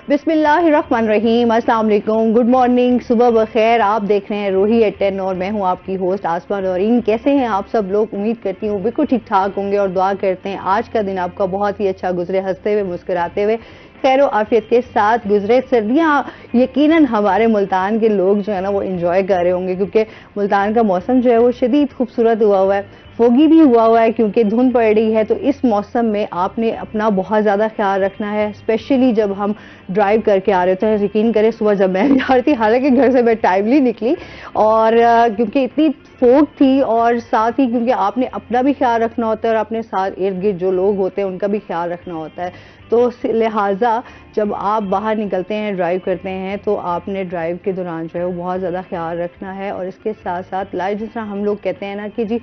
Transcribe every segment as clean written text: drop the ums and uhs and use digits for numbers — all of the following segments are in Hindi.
बिस्मिल्लाहिर्रहमानिर्रहीम, अस्सलाम वालेकुम, गुड मॉर्निंग, सुबह बखैर। आप देख रहे हैं रूही एट 10 और मैं हूं आपकी होस्ट आसमा नौरीन। कैसे हैं आप सब लोग? उम्मीद करती हूँ बिल्कुल ठीक ठाक होंगे और दुआ करते हैं आज का दिन आपका बहुत ही अच्छा गुजरे, हंसते हुए मुस्कुराते हुए खैर आफियत के साथ गुजरे। सर्दियाँ यकीनन हमारे मुल्तान के लोग जो है ना वो इंजॉय कर रहे होंगे, क्योंकि मुल्तान का मौसम जो है वो शदीद खूबसूरत हुआ है, फोगी भी हुआ है क्योंकि धुंध पड़ रही है। तो इस मौसम में आपने अपना बहुत ज़्यादा ख्याल रखना है, स्पेशली जब हम ड्राइव करके आ रहे होते हैं। यकीन करें सुबह जब मैं भी आ रही थी, हालांकि घर से मैं टाइमली निकली, और क्योंकि इतनी फोग थी और साथ ही क्योंकि आपने अपना भी ख्याल रखना होता है और अपने साथ इर्द गिर्द जो लोग होते हैं उनका भी ख्याल रखना होता है। तो लिहाजा जब आप बाहर निकलते हैं, ड्राइव करते हैं, तो आपने ड्राइव के दौरान जो है वो बहुत ज़्यादा ख्याल रखना है। और इसके साथ साथ लाइफ, जिस तरह हम लोग कहते हैं ना कि जी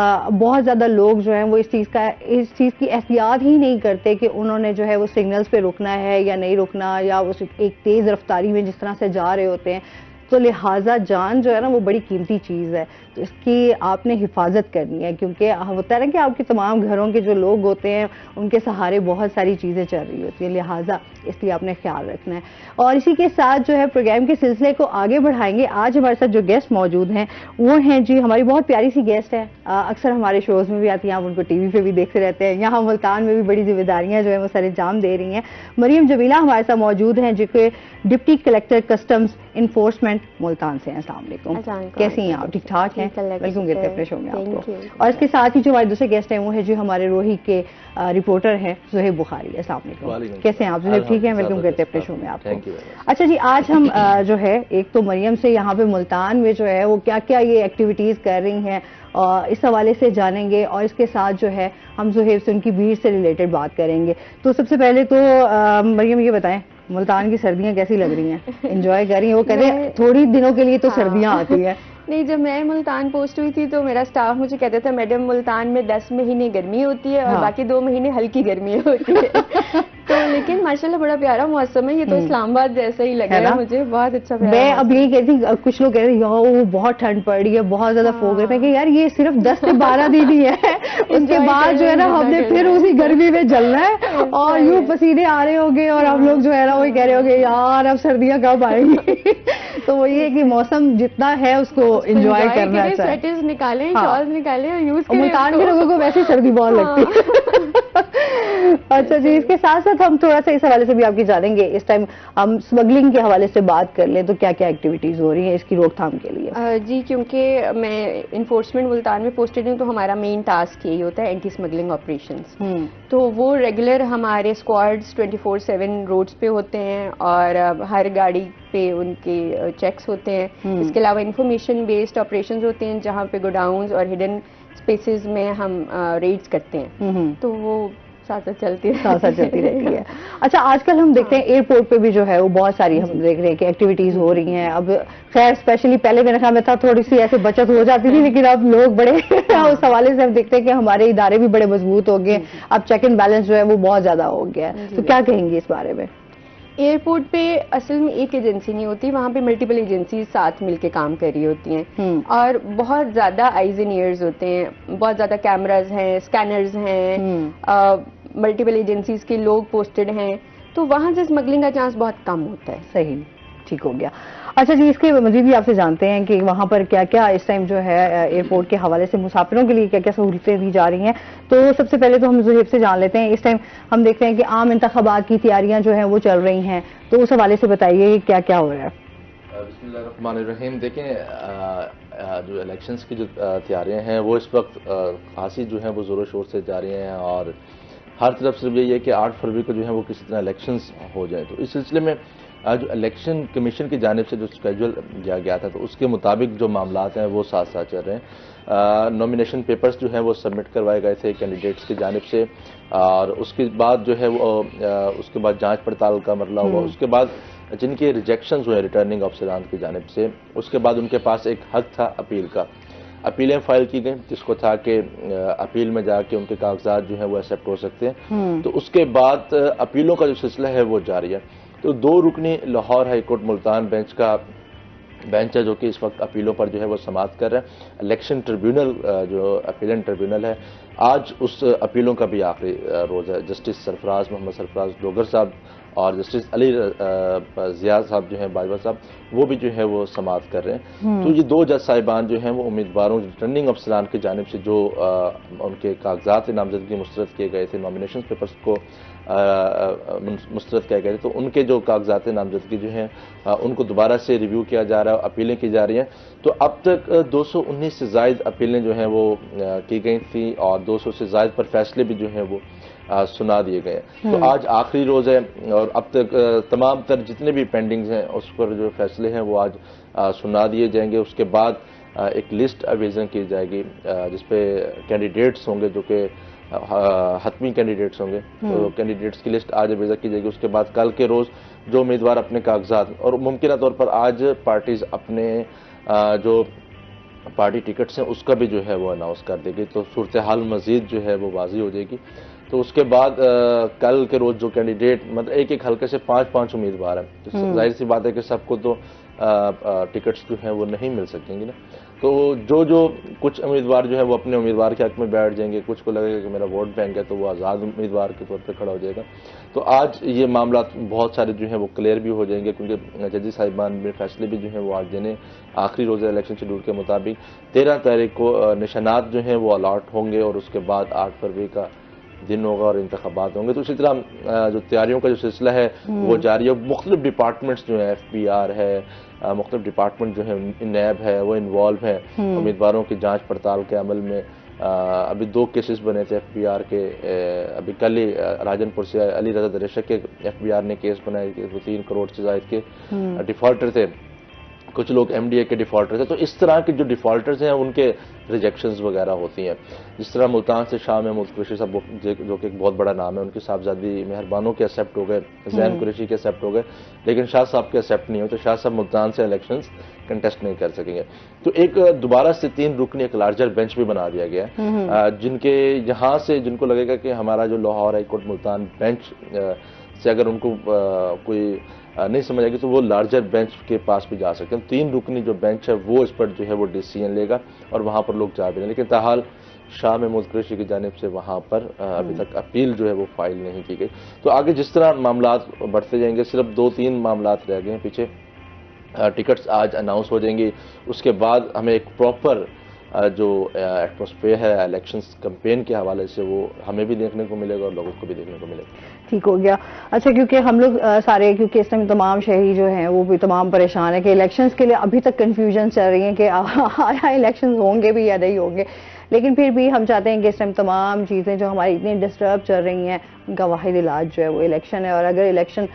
बहुत ज़्यादा लोग जो हैं वो इस चीज़ की एहतियात ही नहीं करते कि उन्होंने जो है वो सिग्नल्स पे रुकना है या नहीं रुकना, या उस एक तेज़ रफ्तारी में जिस तरह से जा रहे होते हैं। तो लिहाजा जान जो है ना वो बड़ी कीमती चीज़ है, तो इसकी आपने हिफाजत करनी है, क्योंकि होता है ना कि आपके तमाम घरों के जो लोग होते हैं उनके सहारे बहुत सारी चीज़ें चल रही होती हैं, लिहाजा इसलिए आपने ख्याल रखना है। और इसी के साथ जो है प्रोग्राम के सिलसिले को आगे बढ़ाएंगे। आज हमारे साथ जो गेस्ट मौजूद हैं वो हैं जी हमारी बहुत प्यारी सी गेस्ट है, अक्सर हमारे शोज़ में भी आती हैं, आप उनको टीवी पे भी देखते रहते हैं। यहाँ मुल्तान में भी बड़ी जिम्मेदारियाँ जो है वो सर अंजाम दे रही हैं। मरियम जमीला हमारे साथ मौजूद हैं, जो कि deputy collector customs enforcement Multan से हैं। अस्सलाम वालेकुम, कैसी हैं आप? ठीक ठाक हैं? वेलकम करते हैं अपने शो में आपको। और इसके साथ ही जो हमारे दूसरे गेस्ट हैं वो है जो हमारे रोही के रिपोर्टर हैं ज़ुहैब बुखारी। अस्सलाम वालेकुम, कैसे हैं आप ज़ुहैब? ठीक है, वेलकम करते हैं अपने शो में आपको। अच्छा जी, आज हम जो है एक तो मरियम से यहाँ पे मुल्तान में जो है वो क्या क्या ये एक्टिविटीज़ कर रही हैं इस हवाले से जानेंगे, और इसके साथ जो है हम ज़ुहैब से उनकी भीड़ से रिलेटेड बात करेंगे। तो सबसे पहले तो मरियम ये बताएं, मुल्तान की सर्दियाँ कैसी लग रही हैं? एंजॉय कर रही हैं? वो कहते हैं थोड़ी दिनों के लिए तो सर्दियाँ आती हैं। नहीं, जब मैं मुल्तान पोस्ट हुई थी तो मेरा स्टाफ मुझे कहता था मैडम मुल्तान में 10 महीने गर्मी होती है और बाकी 2 महीने हल्की गर्मी होती है। तो लेकिन माशाल्लाह बड़ा प्यारा मौसम है, ये तो इस्लामाबाद जैसा ही लग रहा है मुझे, बहुत अच्छा प्यारा। मैं अब यही कहती हूँ, कुछ लोग कह रहे हैं यार बहुत ठंड पड़ रही है, बहुत ज्यादा फोग है, कि यार ये सिर्फ 10 से 12 दिन ही है, उसके बाद जो है ना हमने फिर उसी गर्मी में जलना है और यूं पसीने आ रहे होंगे और हम लोग जो है ना वही कह रहे होंगे यार अब सर्दियां कब आएंगी। तो वही है कि मौसम जितना है उसको एंजॉय करना चाहिए। स्वेटर्स निकालें, शॉल्स निकालें और यूज करें। मुल्तान के लोगों को वैसे सर्दी बहुत लगती है। अच्छा जी, इसके साथ साथ हम थोड़ा सा इस हवाले से भी आपकी जानेंगे। इस टाइम हम स्मगलिंग के हवाले से बात कर लें तो क्या क्या एक्टिविटीज हो रही हैं इसकी रोकथाम के लिए? जी, क्योंकि मैं इन्फोर्समेंट मुल्तान में पोस्टेड हूँ तो हमारा मेन टास्क यही होता है एंटी स्मगलिंग ऑपरेशंस। तो वो रेगुलर हमारे स्क्वाड्स 24/7 रोड्स पे होते हैं और हर गाड़ी पे उनके चेक्स होते हैं। इसके अलावा इंफॉर्मेशन बेस्ड ऑपरेशंस होते हैं जहाँ पे गोडाउन्स और हिडन स्पेसेस में हम रेड्स करते हैं। तो वो साथ चलती रहती है। अच्छा, आजकल हम देखते हैं एयरपोर्ट पे भी जो है वो बहुत सारी हम देख रहे हैं कि एक्टिविटीज हो रही हैं। अब खैर स्पेशली पहले मेरे ख्याल में था थोड़ी सी ऐसे बचत हो जाती थी, लेकिन अब लोग बड़े उस हवाले से हम देखते हैं कि हमारे इदारे भी बड़े मजबूत हो गए, अब चेक एंड बैलेंस जो है वो बहुत ज्यादा हो गया है। तो क्या कहेंगे इस बारे में? एयरपोर्ट पे असल में एक एजेंसी नहीं होती, वहाँ पे मल्टीपल एजेंसी साथ मिलके काम कर रही होती हैं और बहुत ज्यादा आईज एंड ईयर्स होते हैं, बहुत ज्यादा कैमराज हैं, स्कैनर्स हैं, मल्टीपल एजेंसीज के लोग पोस्टेड हैं, तो वहाँ से स्मगलिंग का चांस बहुत कम होता है। सही, ठीक हो गया। अच्छा जी, इसके मजीद भी आपसे जानते हैं कि वहाँ पर क्या क्या इस टाइम जो है एयरपोर्ट के हवाले से मुसाफिरों के लिए क्या क्या सहूलतें दी जा रही हैं। तो सबसे पहले तो हम ज़ुहैब से जान लेते हैं। इस टाइम हम देखते हैं कि आम इंतखाबात की तैयारियां जो हैं वो चल रही हैं, तो उस हवाले से बताइए क्या क्या हो रहा है। बिस्मिल्लाहिर्रहमानिर्रहीम। देखें, जो इलेक्शंस की जो तैयारियां हैं वो इस वक्त खासी जो है वो ज़ोरों शोर से जारी हैं और हर तरफ सिर्फ यही है कि 8 फरवरी को जो है वो किसी तरह इलेक्शंस हो जाए। तो इस सिलसिले में जो इलेक्शन कमीशन की जानिब से जो स्केड्यूल दिया गया था तो उसके मुताबिक जो मामलात हैं वो साथ साथ चल रहे हैं। नॉमिनेशन पेपर्स जो हैं वो सबमिट करवाए गए थे कैंडिडेट्स की जानिब से, और उसके बाद जो है वो उसके बाद जांच पड़ताल का मरला हुआ। उसके बाद जिनके रिजेक्शंस हुए रिटर्निंग अफसरान की जानिब से, उसके बाद उनके पास एक हक था अपील का, अपीलें फाइल की गई जिसको था कि अपील में जाके उनके कागजात जो है वो एक्सेप्ट हो सकते हैं। तो उसके बाद अपीलों का जो सिलसिला है वो जारी है। तो 2 रुकनी Lahore high court Multan bench का बेंच है जो कि इस वक्त अपीलों पर जो है वो समाअत कर रहे हैं। इलेक्शन ट्रिब्यूनल जो अपीलेंट ट्रिब्यूनल है, आज उस अपीलों का भी आखिरी रोज़ है। जस्टिस सरफराज मोहम्मद सरफराज डोगर साहब और जस्टिस अली जिया साहब जो हैं बाजवा साहब, वो भी जो है वो समाअत कर रहे हैं। तो ये दो जज साहिबान जो हैं वो उम्मीदवारों रिटर्निंग अफसरान की जानिब से जो उनके कागजात नामजदगी मुस्तरद किए गए थे, नॉमिनेशन पेपर्स को मुस्तरद किए गए थे, तो उनके जो कागजात नामजदगी जो हैं उनको दोबारा से रिव्यू किया जा रहा है, अपीलें की जा रही हैं। तो अब तक 219 से ज़ायद अपीलें जो हैं वो की गई थी और 200 से ज़ायद पर फैसले भी जो हैं वो सुना दिए गए। तो आज आखिरी रोज़ है और अब तक तमाम तर जितने भी पेंडिंग्स हैं उस पर जो फैसले हैं वो आज सुना दिए जाएंगे। उसके बाद एक लिस्ट अवेजन की जाएगी जिसपे कैंडिडेट्स होंगे जो कि हतमी कैंडिडेट्स होंगे, तो कैंडिडेट्स की लिस्ट आज अवेजन की जाएगी। उसके बाद कल के रोज़ जो उम्मीदवार अपने कागजात और मुमकिन तौर पर आज पार्टीज अपने जो पार्टी टिकट्स हैं उसका भी जो है वो अनाउंस कर देगी, तो सूरत हाल मजीद जो है वो वाज़ी हो जाएगी। तो उसके बाद कल के रोज़ जो कैंडिडेट मतलब एक एक हल्के से 5-5 उम्मीदवार हैं, तो जाहिर सी बात है कि सबको तो टिकट्स जो हैं वो नहीं मिल सकेंगी ना। तो जो कुछ उम्मीदवार जो है वो अपने उम्मीदवार के हक में बैठ जाएंगे, कुछ को लगेगा कि मेरा वोट बैंक है तो वो आज़ाद उम्मीदवार के तौर पे खड़ा हो जाएगा। तो आज ये मामला बहुत सारे जो हैं वो क्लियर भी हो जाएंगे, क्योंकि जजी साहिबान में फैसले भी जो हैं वो आज देने आखिरी रोज़ इलेक्शन शेड्यूल के मुताबिक 13 तारीख को निशानात जो हैं वो अलॉट होंगे और उसके बाद 8 फरवरी का दिन होगा और इंतखाबात होंगे। तो इसी तरह जो तैयारियों का जो सिलसिला है वो जारी है। मुख्तलिफ डिपार्टमेंट्स जो है, FPR है, मुख्तलिफ डिपार्टमेंट जो है, नैब है, वो इन्वॉल्व हैं उम्मीदवारों की जांच पड़ताल के अमल में। अभी 2 केसेस बने थे FPR के, अभी कल ही राजनपुर से अली रजा दरेशा के FPR ने केस बनाए कि वो 3 करोड़ से ज़ायद के डिफॉल्टर थे, कुछ लोग MDA के डिफॉल्टर थे। तो इस तरह के जो डिफॉल्टर्स हैं उनके रिजेक्शंस वगैरह होती हैं। जिस तरह मुल्तान से शाह महमूद कुरैशी साहब जो कि एक बहुत बड़ा नाम है, उनकी साहबजादी मेहरबानों के एक्सेप्ट हो गए, जैन कुरैशी के एक्सेप्ट हो गए, लेकिन शाह साहब के एक्सेप्ट नहीं हो, तो शाह साहब मुल्तान से इलेक्शंस कंटेस्ट नहीं कर सकेंगे। तो एक दोबारा से 3 रुकनी एक लार्जर बेंच भी बना दिया गया है, जिनके यहाँ से जिनको लगेगा कि हमारा जो Lahore high court Multan bench से अगर उनको कोई नहीं समझ आएगी तो वो लार्जर बेंच के पास भी जा सकते हैं। 3 रुकनी जो बेंच है वो इस पर जो है वो डिसीजन लेगा और वहाँ पर लोग जा भी नहीं, लेकिन ताहाल शाह महमूद कुरैशी की जानिब से वहाँ पर अभी तक अपील जो है वो फाइल नहीं की गई। तो आगे जिस तरह मामलात बढ़ते जाएंगे, सिर्फ 2-3 मामलात रह गए हैं पीछे। टिकट्स आज अनाउंस हो जाएंगी, उसके बाद हमें एक प्रॉपर जो एटमॉस्फेयर है इलेक्शंस कैंपेन के हवाले से वो हमें भी देखने को मिलेगा और लोगों को भी देखने को मिलेगा। ठीक हो गया। अच्छा, क्योंकि हम लोग सारे, क्योंकि इस टाइम तमाम शहरी जो हैं वो भी तमाम परेशान है कि इलेक्शंस के लिए अभी तक कंफ्यूजन चल रही है कि आया इलेक्शंस होंगे भी या नहीं होंगे, लेकिन फिर भी हम चाहते हैं कि इस टाइम तमाम चीज़ें जो हमारी इतनी डिस्टर्ब चल रही हैं उनका वाहिद इलाज जो है वो इलेक्शन है। और अगर इलेक्शन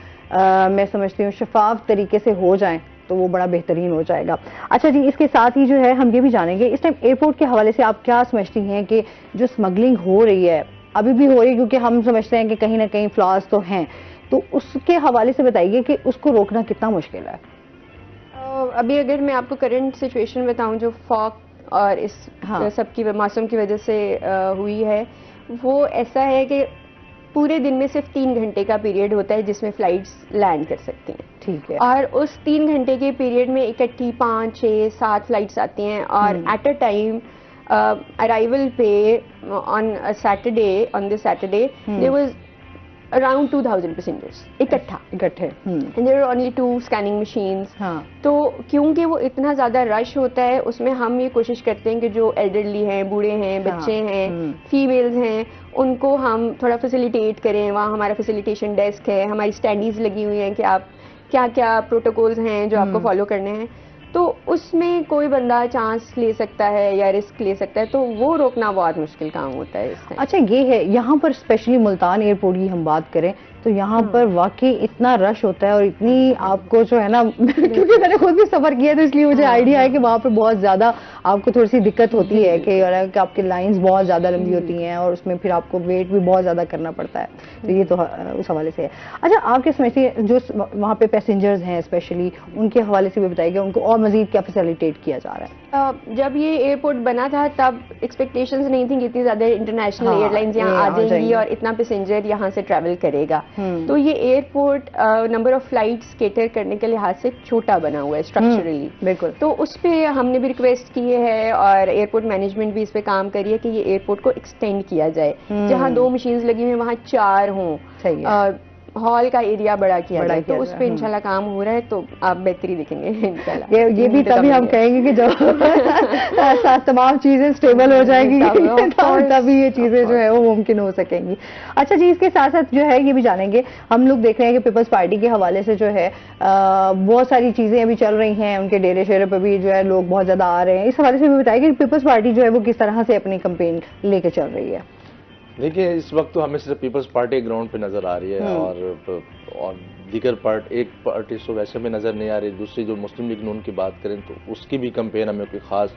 मैं समझती हूँ शफाफ तरीके से हो जाए तो वो बड़ा बेहतरीन हो जाएगा। अच्छा जी, इसके साथ ही जो है हम ये भी जानेंगे इस टाइम एयरपोर्ट के हवाले से आप क्या समझती हैं कि जो स्मगलिंग हो रही है अभी भी हो रही है, क्योंकि हम समझते हैं कि कहीं ना कहीं फ्लॉज तो हैं, तो उसके हवाले से बताइए कि उसको रोकना कितना मुश्किल है। अभी अगर मैं आपको करंट सिचुएशन बताऊं जो फॉग और इस सबकी मौसम की वजह से हुई है, वो ऐसा है कि पूरे दिन में सिर्फ 3 घंटे का पीरियड होता है जिसमें फ्लाइट्स लैंड कर सकती हैं। ठीक है। और उस 3 घंटे के पीरियड में इकट्ठी 5, 6, 7 फ्लाइट्स आती हैं और एट अ टाइम अराइवल पे on Saturday, on this Saturday there was around 2000 passengers इकट्ठे and there are only 2 scanning machines. तो क्योंकि वो इतना ज़्यादा रश होता है, उसमें हम ये कोशिश करते हैं कि जो एल्डरली हैं, बूढ़े हैं, बच्चे हैं, फीमेल्स हैं, उनको हम थोड़ा फैसिलिटेट करें। वहाँ हमारा फैसिलिटेशन डेस्क है, हमारी स्टैंडीज लगी हुई हैं कि आप क्या क्या प्रोटोकॉल्स हैं जो आपको फॉलो करने हैं, तो उसमें कोई बंदा चांस ले सकता है या रिस्क ले सकता है, तो वो रोकना बहुत मुश्किल काम होता है इसमें। अच्छा, ये है यहाँ पर स्पेशली मुल्तान एयरपोर्ट की हम बात करें तो यहाँ पर वाकई इतना रश होता है और इतनी आपको जो है ना क्योंकि मैंने खुद भी सफर किया तो इसलिए मुझे आइडिया है कि वहाँ पर बहुत ज्यादा आपको थोड़ी सी दिक्कत होती है कि आपकी लाइंस बहुत ज्यादा लंबी होती हैं और उसमें फिर आपको वेट भी बहुत ज्यादा करना पड़ता है, तो ये तो उस हवाले से है। अच्छा, आपके समझते जो वहाँ पे पैसेंजर्स हैं स्पेशली उनके हवाले से भी बताइएगा, उनको और मजीद क्या फैसिलिटेट किया जा रहा है? जब ये एयरपोर्ट बना था तब एक्सपेक्टेशंस नहीं थी कि इतनी ज्यादा इंटरनेशनल एयरलाइंस यहाँ आ जाएंगी और इतना पैसेंजर यहाँ से ट्रैवल करेगा। तो ये airport number of flights cater करने के लिहाज से छोटा बना हुआ है स्ट्रक्चरली। बिल्कुल। तो उस पे हमने भी रिक्वेस्ट की है और एयरपोर्ट मैनेजमेंट भी इस पे काम करी है कि ये एयरपोर्ट को एक्सटेंड किया जाए, जहां 2 मशीन्स लगी हुई वहां 4 हों। सही है। हॉल का एरिया बड़ा किया जाए, तो उस पे हम्म। इंशाल्लाह काम हो रहा है, तो आप बेहतरी देखेंगे इंशाल्लाह। ये भी तभी हम कहेंगे कि जब तमाम चीजें स्टेबल हो जाएगी तभी ये चीजें जो है वो मुमकिन हो सकेंगी। अच्छा जी, इसके साथ साथ जो है ये भी जानेंगे, हम लोग देख रहे हैं कि पीपल्स पार्टी के हवाले से जो है बहुत सारी चीजें अभी चल रही हैं, उनके डेरे शेरे पे भी जो है लोग बहुत ज्यादा आ रहे हैं। इस हवाले से भी बताइए कि पीपल्स पार्टी जो है वो किस तरह से अपनी कैंपेन लेके चल रही है। देखिए, इस वक्त तो हमें सिर्फ पीपल्स पार्टी ग्राउंड पे नजर आ रही है और दीगर एक पार्टी तो वैसे में नजर नहीं आ रही। दूसरी जो मुस्लिम लीग नून की बात करें तो उसकी भी कैंपेन हमें कोई खास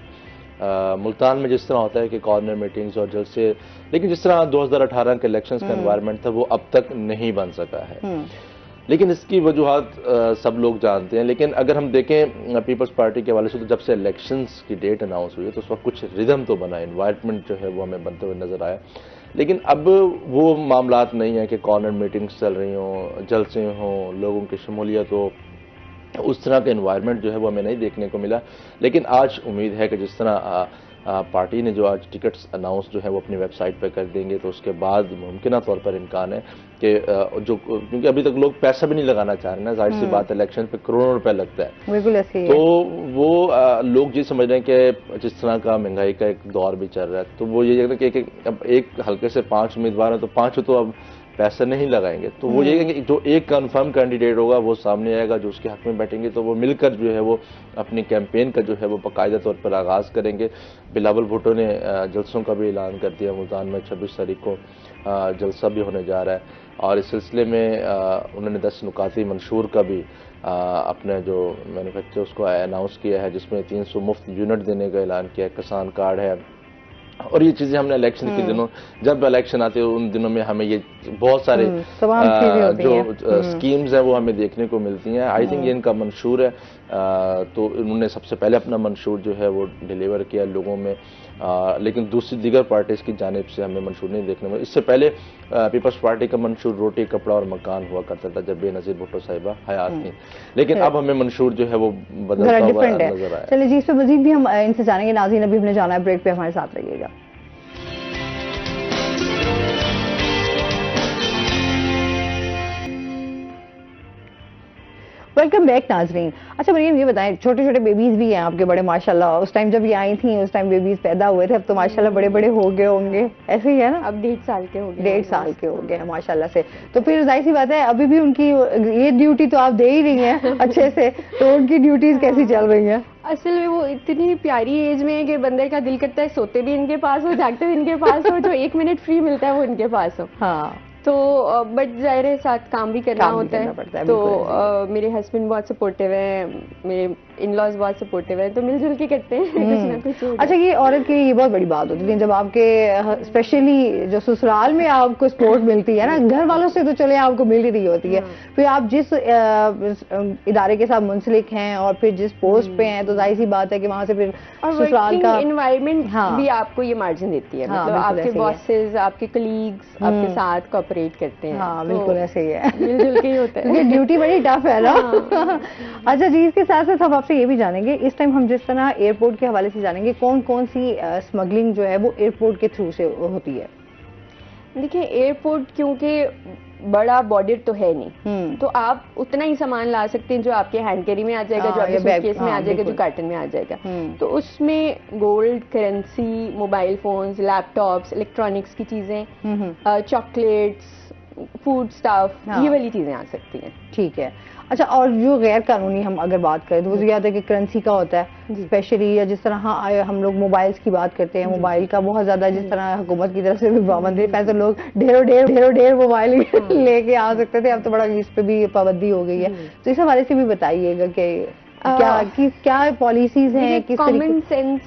मुल्तान में जिस तरह होता है कि कॉर्नर मीटिंग्स और जलसे, लेकिन जिस तरह 2018 के इलेक्शंस का एनवायरनमेंट था वो अब तक नहीं बन सका है। लेकिन इसकी वजूहत सब लोग जानते हैं। लेकिन अगर हम देखें पीपल्स पार्टी के हवाले से, तो जब से इलेक्शंस की डेट अनाउंस हुई है तो उस वक्त कुछ रिदम तो बना, एनवायरनमेंट जो है वो हमें बनते हुए नजर आया। लेकिन अब वो मामलात नहीं है कि कॉर्नर मीटिंग्स चल रही हों, जलसे हों, लोगों की शमूलियत हो, उस तरह का एनवायरनमेंट जो है वो हमें नहीं देखने को मिला। लेकिन आज उम्मीद है कि जिस तरह पार्टी ने जो आज टिकट्स अनाउंस जो है वो अपनी वेबसाइट पर कर देंगे, तो उसके बाद मुमकिन तौर पर इम्कान है कि जो, क्योंकि अभी तक लोग पैसा भी नहीं लगाना चाह रहे ना, जाहिर सी बात है इलेक्शन पे करोड़ों रुपए लगता है। बिल्कुल ऐसे तो वो लोग ये समझ रहे हैं कि जिस तरह का महंगाई का एक दौर भी चल रहा है, तो वो ये कहते हैं कि अब एक हल्के से 5 उम्मीदवार हैं तो 5 तो अब पैसे नहीं लगाएंगे। तो वो ये कि जो एक कंफर्म कैंडिडेट होगा वो सामने आएगा, जो उसके हक में बैठेंगे, तो वो मिलकर जो है वो अपनी कैंपेन का जो है वो बाकायदा तौर पर आगाज करेंगे। बिलावल भुट्टो ने जलसों का भी ऐलान कर दिया, मुल्तान में 26 तारीख को जलसा भी होने जा रहा है और इस सिलसिले में उन्होंने 10 नुकाती मंशूर का भी अपने जो मैन्युफैक्चर उसको अनाउंस किया है, जिसमें 300 मुफ्त यूनिट देने का ऐलान किया है, किसान कार्ड है। और ये चीजें हमने इलेक्शन के दिनों, जब इलेक्शन आते हैं उन दिनों में हमें ये बहुत सारे जो स्कीम्स हैं वो हमें देखने को मिलती हैं। आई थिंक ये इनका मंशूर है, तो उन्होंने सबसे पहले अपना मंशूर जो है वो डिलीवर किया लोगों में। लेकिन दूसरी दीगर पार्टीज की जानिब से हमें मंशूर नहीं देखने में। इससे पहले पीपल्स पार्टी का मंशूर रोटी, कपड़ा और मकान हुआ करता था जब बेनजीर भुट्टो साहिबा हयात थी, लेकिन अब हमें मंशूर जो है वो बदलता हुआ नजर आया। चलिए जी, इस पर मजीद भी हम इनसे जानेंगे। नाज़रीन, अभी हमने जाना है ब्रेक पे, हमारे साथ रहिएगा। वेलकम बैक नाजरीन। अच्छा मरियम, ये बताएं, छोटे छोटे बेबीज भी हैं आपके बड़े माशाल्लाह, उस टाइम जब ये आई थी उस टाइम बेबीज पैदा हुए थे, अब तो माशाल्लाह बड़े बड़े हो गए होंगे, ऐसे ही है ना? अब 1.5 साल के हो गए। 1.5 साल के हो गए माशाल्लाह से। तो फिर जाहिर सी बात है अभी भी उनकी ये ड्यूटी तो आप दे ही रही हैं अच्छे से, तो उनकी ड्यूटीज कैसी चल रही हैं? असल में वो इतनी प्यारी एज में है कि बंदे का दिल करता है सोते भी इनके पास हो, जागते भी इनके पास हो, जो 1 मिनट फ्री मिलता है वो इनके पास हो। हाँ, तो बट जाहिर है साथ काम भी करना होता है। तो मेरे हस्बैंड बहुत सपोर्टिव हैं, मेरे इन-लॉज बहुत सपोर्टिव हैं, तो मिलजुल के करते हैं कुछ ना कुछ। अच्छा, ये औरत की ये बहुत बड़ी बात होती है जब आपके स्पेशली जो ससुराल में आपको सपोर्ट मिलती है ना, घर वालों से तो चले आपको मिल ही रही होती है, फिर आप जिस इदारे के साथ मुंसलिक हैं और फिर जिस पोस्ट पे हैं, तो जाहिर सी बात है कि वहाँ से फिर ससुराल का एनवायरनमेंट भी आपको ये मार्जिन देती है। मतलब आपके बॉसेस, आपके कलीग्स आपके साथ कोऑपरेट करते हैं। हाँ, बिल्कुल ऐसे ही है, मिलजुल के ही होता है। ये ड्यूटी बड़ी टफ है ना। अच्छा जी, इसके साथ साथ हम आपसे ये भी जानेंगे, इस टाइम हम जिस तरह एयरपोर्ट के हवाले से जानेंगे, कौन कौन सी स्मगलिंग जो है वो एयरपोर्ट के थ्रू से होती है? देखिए, एयरपोर्ट क्योंकि बड़ा बॉर्डर तो है नहीं, तो आप उतना ही सामान ला सकते हैं जो आपके हैंड कैरी में आ जाएगा, जो आपके सूटकेस में आ जाएगा, जो कार्टन में आ जाएगा। तो उसमें gold, currency, mobile phones, laptops, electronics की चीजें, चॉकलेट्स, फूड स्टफ, ये वाली चीजें आ सकती हैं। ठीक है। अच्छा, और जो गैर कानूनी हम अगर बात करें तो मुझे याद है कि करेंसी का होता है स्पेशली, या जिस तरह हम लोग मोबाइल्स की बात करते हैं, मोबाइल का बहुत ज्यादा जिस तरह हुकूमत की तरफ से भी पाबंदी, पहले तो लोग ढेरों मोबाइल लेके आ सकते थे, अब तो बड़ा इस पे भी पाबंदी हो गई है। तो इस हवाले से भी बताइएगा कि क्या पॉलिसीज हैं, किस कॉमन सेंस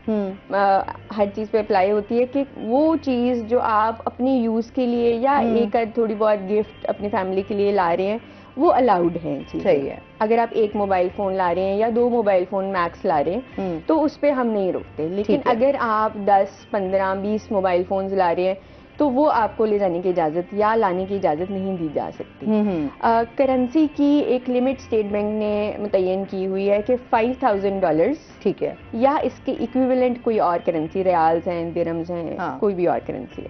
हर चीज पे अप्लाई होती है कि वो चीज जो आप अपनी यूज के लिए या एक थोड़ी बहुत गिफ्ट अपनी फैमिली के लिए ला रहे हैं वो अलाउड है। सही है। अगर आप 1 मोबाइल फोन ला रहे हैं या 2 मोबाइल फोन मैक्स ला रहे हैं तो उस पे हम नहीं रोकते। लेकिन अगर आप 10, 15, 20 मोबाइल फोन्स ला रहे हैं तो वो आपको ले जाने की इजाज़त या लाने की इजाज़त नहीं दी जा सकती। करेंसी की एक लिमिट स्टेट बैंक ने मुतय्यन की हुई है कि $5000, ठीक है, या इसके इक्विवेलेंट कोई और करेंसी, रियाल्स हैं, दिरहम्स हैं, हाँ, कोई भी और करेंसी है,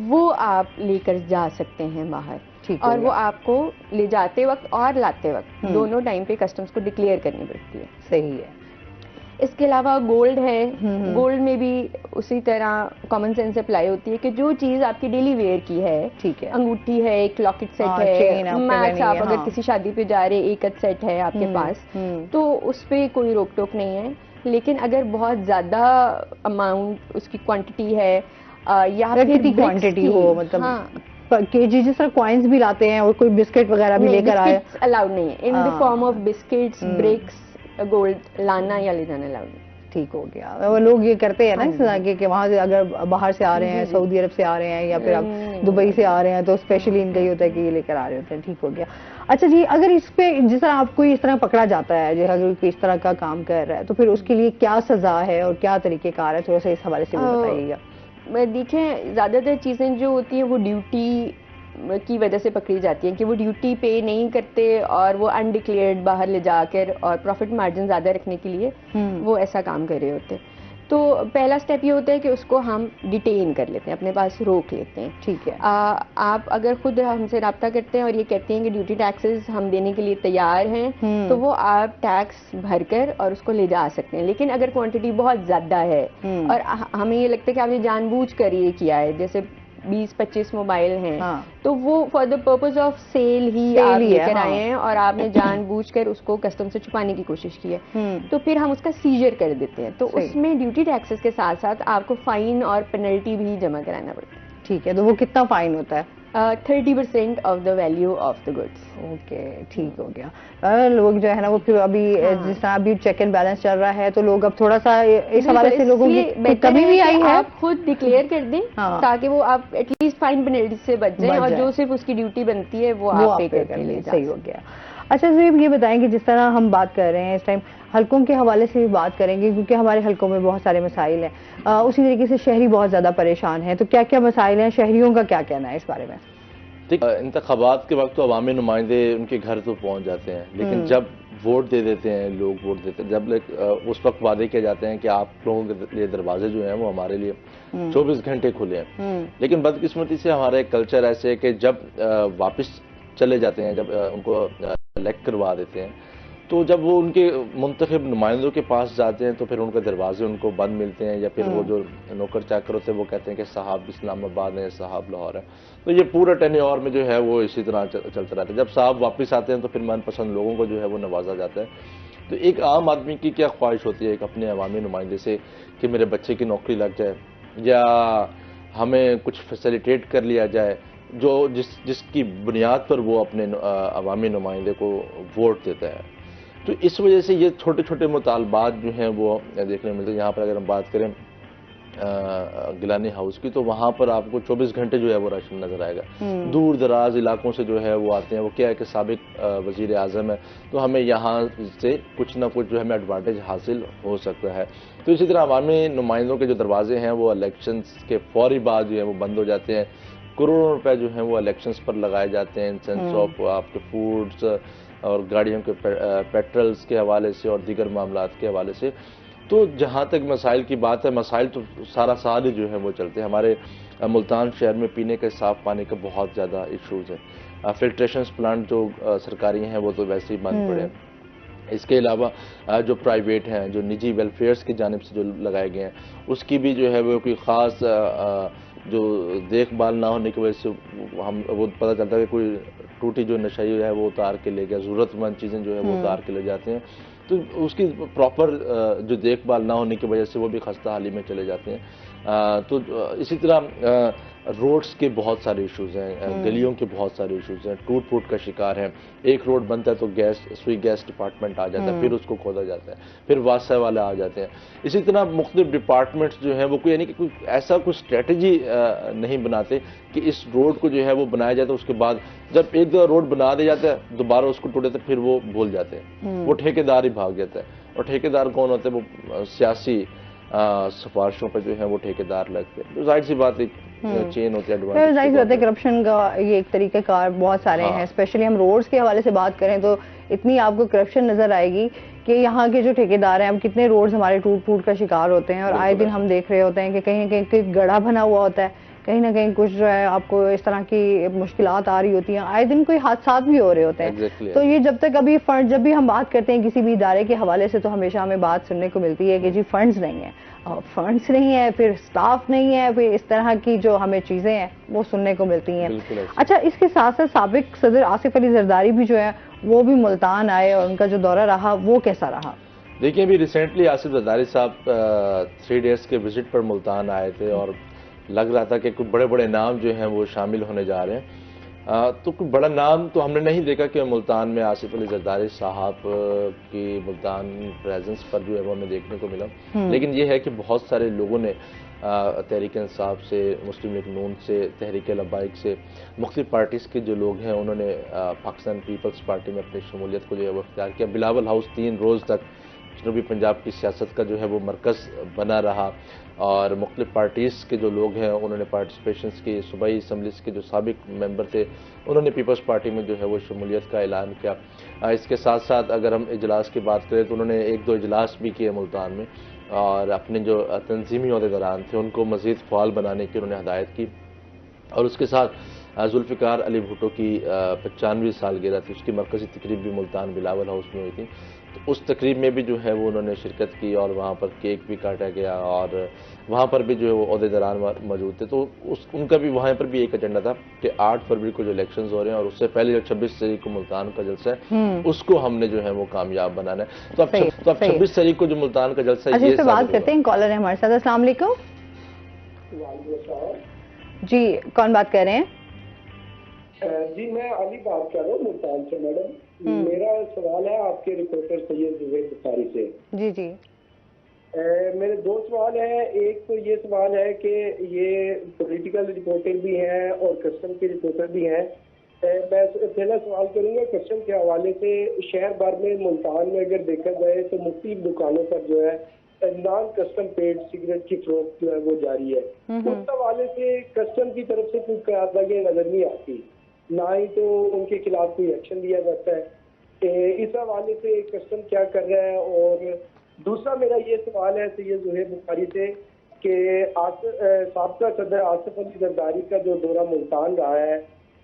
वो आप लेकर जा सकते हैं बाहर, और वो आपको ले जाते वक्त और लाते वक्त दोनों टाइम पे कस्टम्स को डिक्लेयर करनी पड़ती है। सही है। इसके अलावा गोल्ड है, गोल्ड में भी उसी तरह कॉमन सेंस अप्लाई होती है कि जो चीज़ आपकी डेली वेयर की है, ठीक है, अंगूठी है, एक लॉकेट सेट है, मैच आप अगर किसी शादी पे जा रहे एक सेट है आपके पास, तो उस पर कोई रोक टोक नहीं है। लेकिन अगर बहुत ज़्यादा अमाउंट उसकी क्वांटिटी है या फिर कितनी क्वांटिटी हो, मतलब हाँ, केजी जिस तरह कॉइन्स भी लाते हैं और कोई बिस्किट वगैरह भी लेकर आए, अलाउड नहीं है in the form of biscuits, bricks, gold लाना या ले जाना अलाउड। ठीक हो गया। वो लोग ये करते हैं ना इस तरह के वहाँ से अगर बाहर से आ रहे हैं, सऊदी अरब से आ रहे हैं या फिर आप दुबई से आ रहे हैं, तो स्पेशली इनका ही होता है कि ये लेकर आ रहे होते हैं। ठीक हो गया। अच्छा जी, अगर इस पे जिस तरह आपको इस तरह पकड़ा जाता है, जो अगर कोई इस तरह का काम कर रहा है, तो फिर उसके लिए क्या सजा है और क्या तरीकेकार है, थोड़ा सा इस हवाले से भी बताइएगा। देखिए, ज़्यादातर चीज़ें जो होती हैं वो ड्यूटी की वजह से पकड़ी जाती हैं कि वो ड्यूटी पे नहीं करते और वो अनडिक्लेयर्ड बाहर ले जाकर और प्रॉफिट मार्जिन ज़्यादा रखने के लिए वो ऐसा काम कर रहे होते हैं। तो पहला स्टेप ये होता है कि उसको हम डिटेन कर लेते हैं, अपने पास रोक लेते हैं। ठीक है। आप अगर खुद हमसे रब्ता करते हैं और ये कहते हैं कि ड्यूटी टैक्सेस हम देने के लिए तैयार हैं, तो वो आप टैक्स भरकर और उसको ले जा सकते हैं। लेकिन अगर क्वांटिटी बहुत ज़्यादा है और हमें ये लगता है कि आपने जानबूझ कर ये किया है, जैसे 20-25 मोबाइल हैं, हाँ, तो वो for the purpose of sale ही आप लेकर आए हैं और आपने जानबूझकर उसको कस्टम से छुपाने की कोशिश की है, तो फिर हम उसका सीजर कर देते हैं। तो उसमें ड्यूटी टैक्सेस के साथ साथ आपको फाइन और पेनल्टी भी जमा कराना पड़ता है। ठीक है, तो वो कितना फाइन होता है? 30% of the value of the goods. Okay, ठीक हो गया। लोग जो है ना वो फिर अभी जिस तरह अभी चेक एंड बैलेंस चल रहा है, तो लोग अब थोड़ा सा इस हवाले से लोगों की कमी भी आई है, आप खुद डिक्लेयर कर दें, ताकि वो आप एटलीस्ट फाइन पेनल्टी से बच जाएं और जो सिर्फ उसकी ड्यूटी बनती है वो आप पे करके ले जाएं। सही हो गया। अच्छा ज़ेब, ये बताएंगे जिस तरह हम बात कर रहे हैं इस टाइम हलकों के हवाले से भी बात करेंगे, क्योंकि हमारे हलकों में बहुत सारे मसाइल हैं, उसी तरीके से शहरी बहुत ज़्यादा परेशान हैं, तो क्या क्या मसाइल हैं, शहरियों का क्या कहना है इस बारे में? इंतखाबात के वक्त तो अवामी नुमाइंदे उनके घर तो पहुंच जाते हैं, लेकिन जब वोट दे देते हैं लोग, वोट देते हैं जब उस वक्त वादे किए जाते हैं कि आप लोगों के लिए दरवाजे जो हैं वो हमारे लिए 24 घंटे खुले हैं, लेकिन बदकिस्मती से हमारा एक कल्चर ऐसे है कि जब वापस चले जाते हैं, जब उनको इलेक्ट करवा देते हैं, तो जब वो उनके मुंतखब नुमाइंदों के पास जाते हैं तो फिर उनके दरवाजे उनको बंद मिलते हैं, या फिर वो जो नौकर चाकर होते हैं वो कहते हैं कि साहब इस्लामाबाद है, साहब लाहौर है। तो ये पूरा टेन्योर में जो है वो इसी तरह चलता रहता है। जब साहब वापस आते हैं तो फिर मनपसंद लोगों को जो है वो नवाजा जाता है। तो एक आम आदमी की क्या ख्वाहिश होती है एक अपने अवामी नुमाइंदे से कि मेरे बच्चे की नौकरी लग जाए या हमें कुछ फैसिलिटेट कर लिया जाए, जो जिसकी बुनियाद पर वो अपने अवामी नुमाइंदे को वोट देता है। तो इस वजह से ये छोटे छोटे मुतालबात जो हैं वो देखने को मिलते हैं। यहाँ पर अगर हम बात करें गिलानी हाउस की, तो वहाँ पर आपको 24 घंटे जो है वो राशन नजर आएगा। दूर दराज इलाकों से जो है वो आते हैं। वो क्या है कि साबिक वजीर आज़म है, तो हमें यहाँ से कुछ ना कुछ जो हमें एडवांटेज हासिल हो सकता है। तो इसी तरह अवामी नुमाइंदों के जो दरवाजे हैं वो इलेक्शंस के फौरी बाद जो है वो बंद हो जाते हैं। करोड़ों रुपए जो हैं वो इलेक्शंस पर लगाए जाते हैं इन सेंस ऑफ आपके फूड्स और गाड़ियों के पेट्रोल्स के हवाले से और दीगर मामलात के हवाले से। तो जहाँ तक मसाइल की बात है, मसाइल तो सारा साल ही जो है वो चलते हैं। हमारे मुल्तान शहर में पीने के साफ पानी का बहुत ज़्यादा इशूज़ है। फिल्ट्रेशन प्लांट जो सरकारी हैं वो तो वैसे ही बंद पड़े हैं। इसके अलावा जो प्राइवेट हैं, जो निजी वेलफेयर्स की जानिब से जो लगाए गए हैं, उसकी भी जो है वो कोई ख़ास जो देखभाल ना होने की वजह से वो पता चलता है कि कोई टूटी जो नशाई है वो उतार के ले गया, ज़रूरतमंद चीज़ें जो है वो उतार के ले जाते हैं। तो उसकी प्रॉपर जो देखभाल ना होने की वजह से वो भी खस्ता हाली में चले जाते हैं। तो इसी तरह रोड्स के बहुत सारे इश्यूज़ हैं, गलियों के बहुत सारे इश्यूज़ हैं, टूट फूट का शिकार हैं। एक रोड बनता है तो सुई गैस डिपार्टमेंट आ जाता है, फिर उसको खोदा जाता है, फिर वासा वाले आ जाते हैं। इसी तरह मुख्तलिफ डिपार्टमेंट्स जो हैं वो कोई यानी कि कोई ऐसा कोई स्ट्रेटजी नहीं बनाते कि इस रोड को जो है वो बनाया जाता है, उसके बाद जब एक दो रोड बना दिया जाता है दोबारा उसको टूटे तो फिर वो भूल जाते हैं, वो ठेकेदार ही भाग जाता है। और ठेकेदार कौन होते हैं? वो सियासी सिफारिशों पर जो है वो ठेकेदार लगते हैं। तो जाहिर सी बात है चेन होती है जाहिर होता है करप्शन का ये एक तरीका कार बहुत सारे हैं। स्पेशली हम रोड्स के हवाले से बात करें तो इतनी आपको करप्शन नजर आएगी कि यहाँ के जो ठेकेदार हैं, हम कितने रोड्स हमारे टूट फूट का शिकार होते हैं और आए दिन हम देख रहे होते हैं कि कहीं ना कहीं गड्ढा बना हुआ होता है, कहीं ना कहीं कुछ जो है आपको इस तरह की मुश्किलात आ रही होती हैं, आए दिन कोई हादसा भी हो रहे होते हैं। तो ये जब तक अभी फंड, जब भी हम बात करते हैं किसी भी इदारे के हवाले से तो हमेशा हमें बात सुनने को मिलती है कि जी फंड्स नहीं है, फंड्स नहीं है, फिर स्टाफ नहीं है, फिर इस तरह की जो हमें चीजें हैं वो सुनने को मिलती हैं। अच्छा, इसके साथ साथ साबिक सदर आसिफ अली जरदारी भी जो है वो भी मुल्तान आए और उनका जो दौरा रहा वो कैसा रहा? देखिए, अभी रिसेंटली आसिफ जरदारी साहब 3 डेज के विजिट पर मुल्तान आए थे और लग रहा था कि कुछ बड़े बड़े नाम जो हैं वो शामिल होने जा रहे हैं। तो कुछ बड़ा नाम तो हमने नहीं देखा कि मुल्तान में आसिफ अली जरदारी साहब की मुल्तान प्रेजेंस पर जो है वो हमें देखने को मिला। लेकिन ये है कि बहुत सारे लोगों ने तहरीक इंसाफ से, मुस्लिम लीग नून से, तहरीक लब्बाइक से, मुख्तलिफ पार्टीज़ के जो लोग हैं उन्होंने पाकिस्तान पीपल्स पार्टी में अपनी शमूलियत को जो है वो इख्तियार किया। बिलावल हाउस 3 रोज़ तक जनूबी पंजाब की सियासत का जो है वो मरकज़ बना रहा और मुख्तलिफ पार्टीज़ के जो लोग हैं उन्होंने पार्टिसिपेशंस की। सूबाई असम्बलीज़ के जो साबिक मेंबर थे उन्होंने पीपल्स पार्टी में जो है वो शमूलियत का ऐलान किया। इसके साथ साथ अगर हम इजलास की बात करें तो उन्होंने 1-2 इजलास भी किए मुल्तान में और अपने जो तंजीमी अहदेदारान थे उनको मज़ीद फ़ाल बनाने की उन्होंने हदायत की। और उसके साथ जुल्फ़िकार अली भुट्टो की 95वीं सालगिरह थी, उसकी मरकज़ी तकरीब भी मुल्तान बिलावल हाउस में हुई थी। तो उस तकरीब में भी जो है वो उन्होंने शिरकत की और वहाँ पर केक भी काटा गया और वहाँ पर भी जो है वो अहदेदारान मौजूद थे। तो उनका भी वहाँ पर भी एक एजेंडा था कि 8 फरवरी को जो इलेक्शंस हो रहे हैं और उससे पहले जो 26 तारीख को मुल्तान का जलसा है उसको हमने जो है वो कामयाब बनाना है। तो अब 26 तारीख को जो मुल्तान का जलसा है, ये बात करते हैं। कॉलर है हमारे साथ। अस्सलाम वालेकुम जी, कौन बात कर रहे हैं? जी, मैं अली बात कर रहा हूँ मुल्तान से। मैडम, मेरा सवाल है आपके रिपोर्टर सैयद जुबैर बुखारी से। जी जी। मेरे 2 सवाल हैं। एक तो ये सवाल है कि ये पॉलिटिकल रिपोर्टर भी हैं और कस्टम के रिपोर्टर भी हैं। मैं पहला सवाल करूंगा कस्टम के हवाले से। शहर भर में मुल्तान में अगर देखा जाए तो मुख्तलिफ दुकानों पर जो है नॉन कस्टम पेड सिगरेट की फरोख्त जो है वो जारी है। उस हवाले से कस्टम की तरफ से कोई कार्रवाई नजर नहीं आती, ना ही तो उनके खिलाफ कोई एक्शन लिया जाता है। इस हवाले से कस्टम क्या कर रहा है? और दूसरा मेरा ये सवाल है सैयद जुबैर बुखारी से कि साबका सदर आसिफ अली जरदारी का जो दौरा मुल्तान रहा है,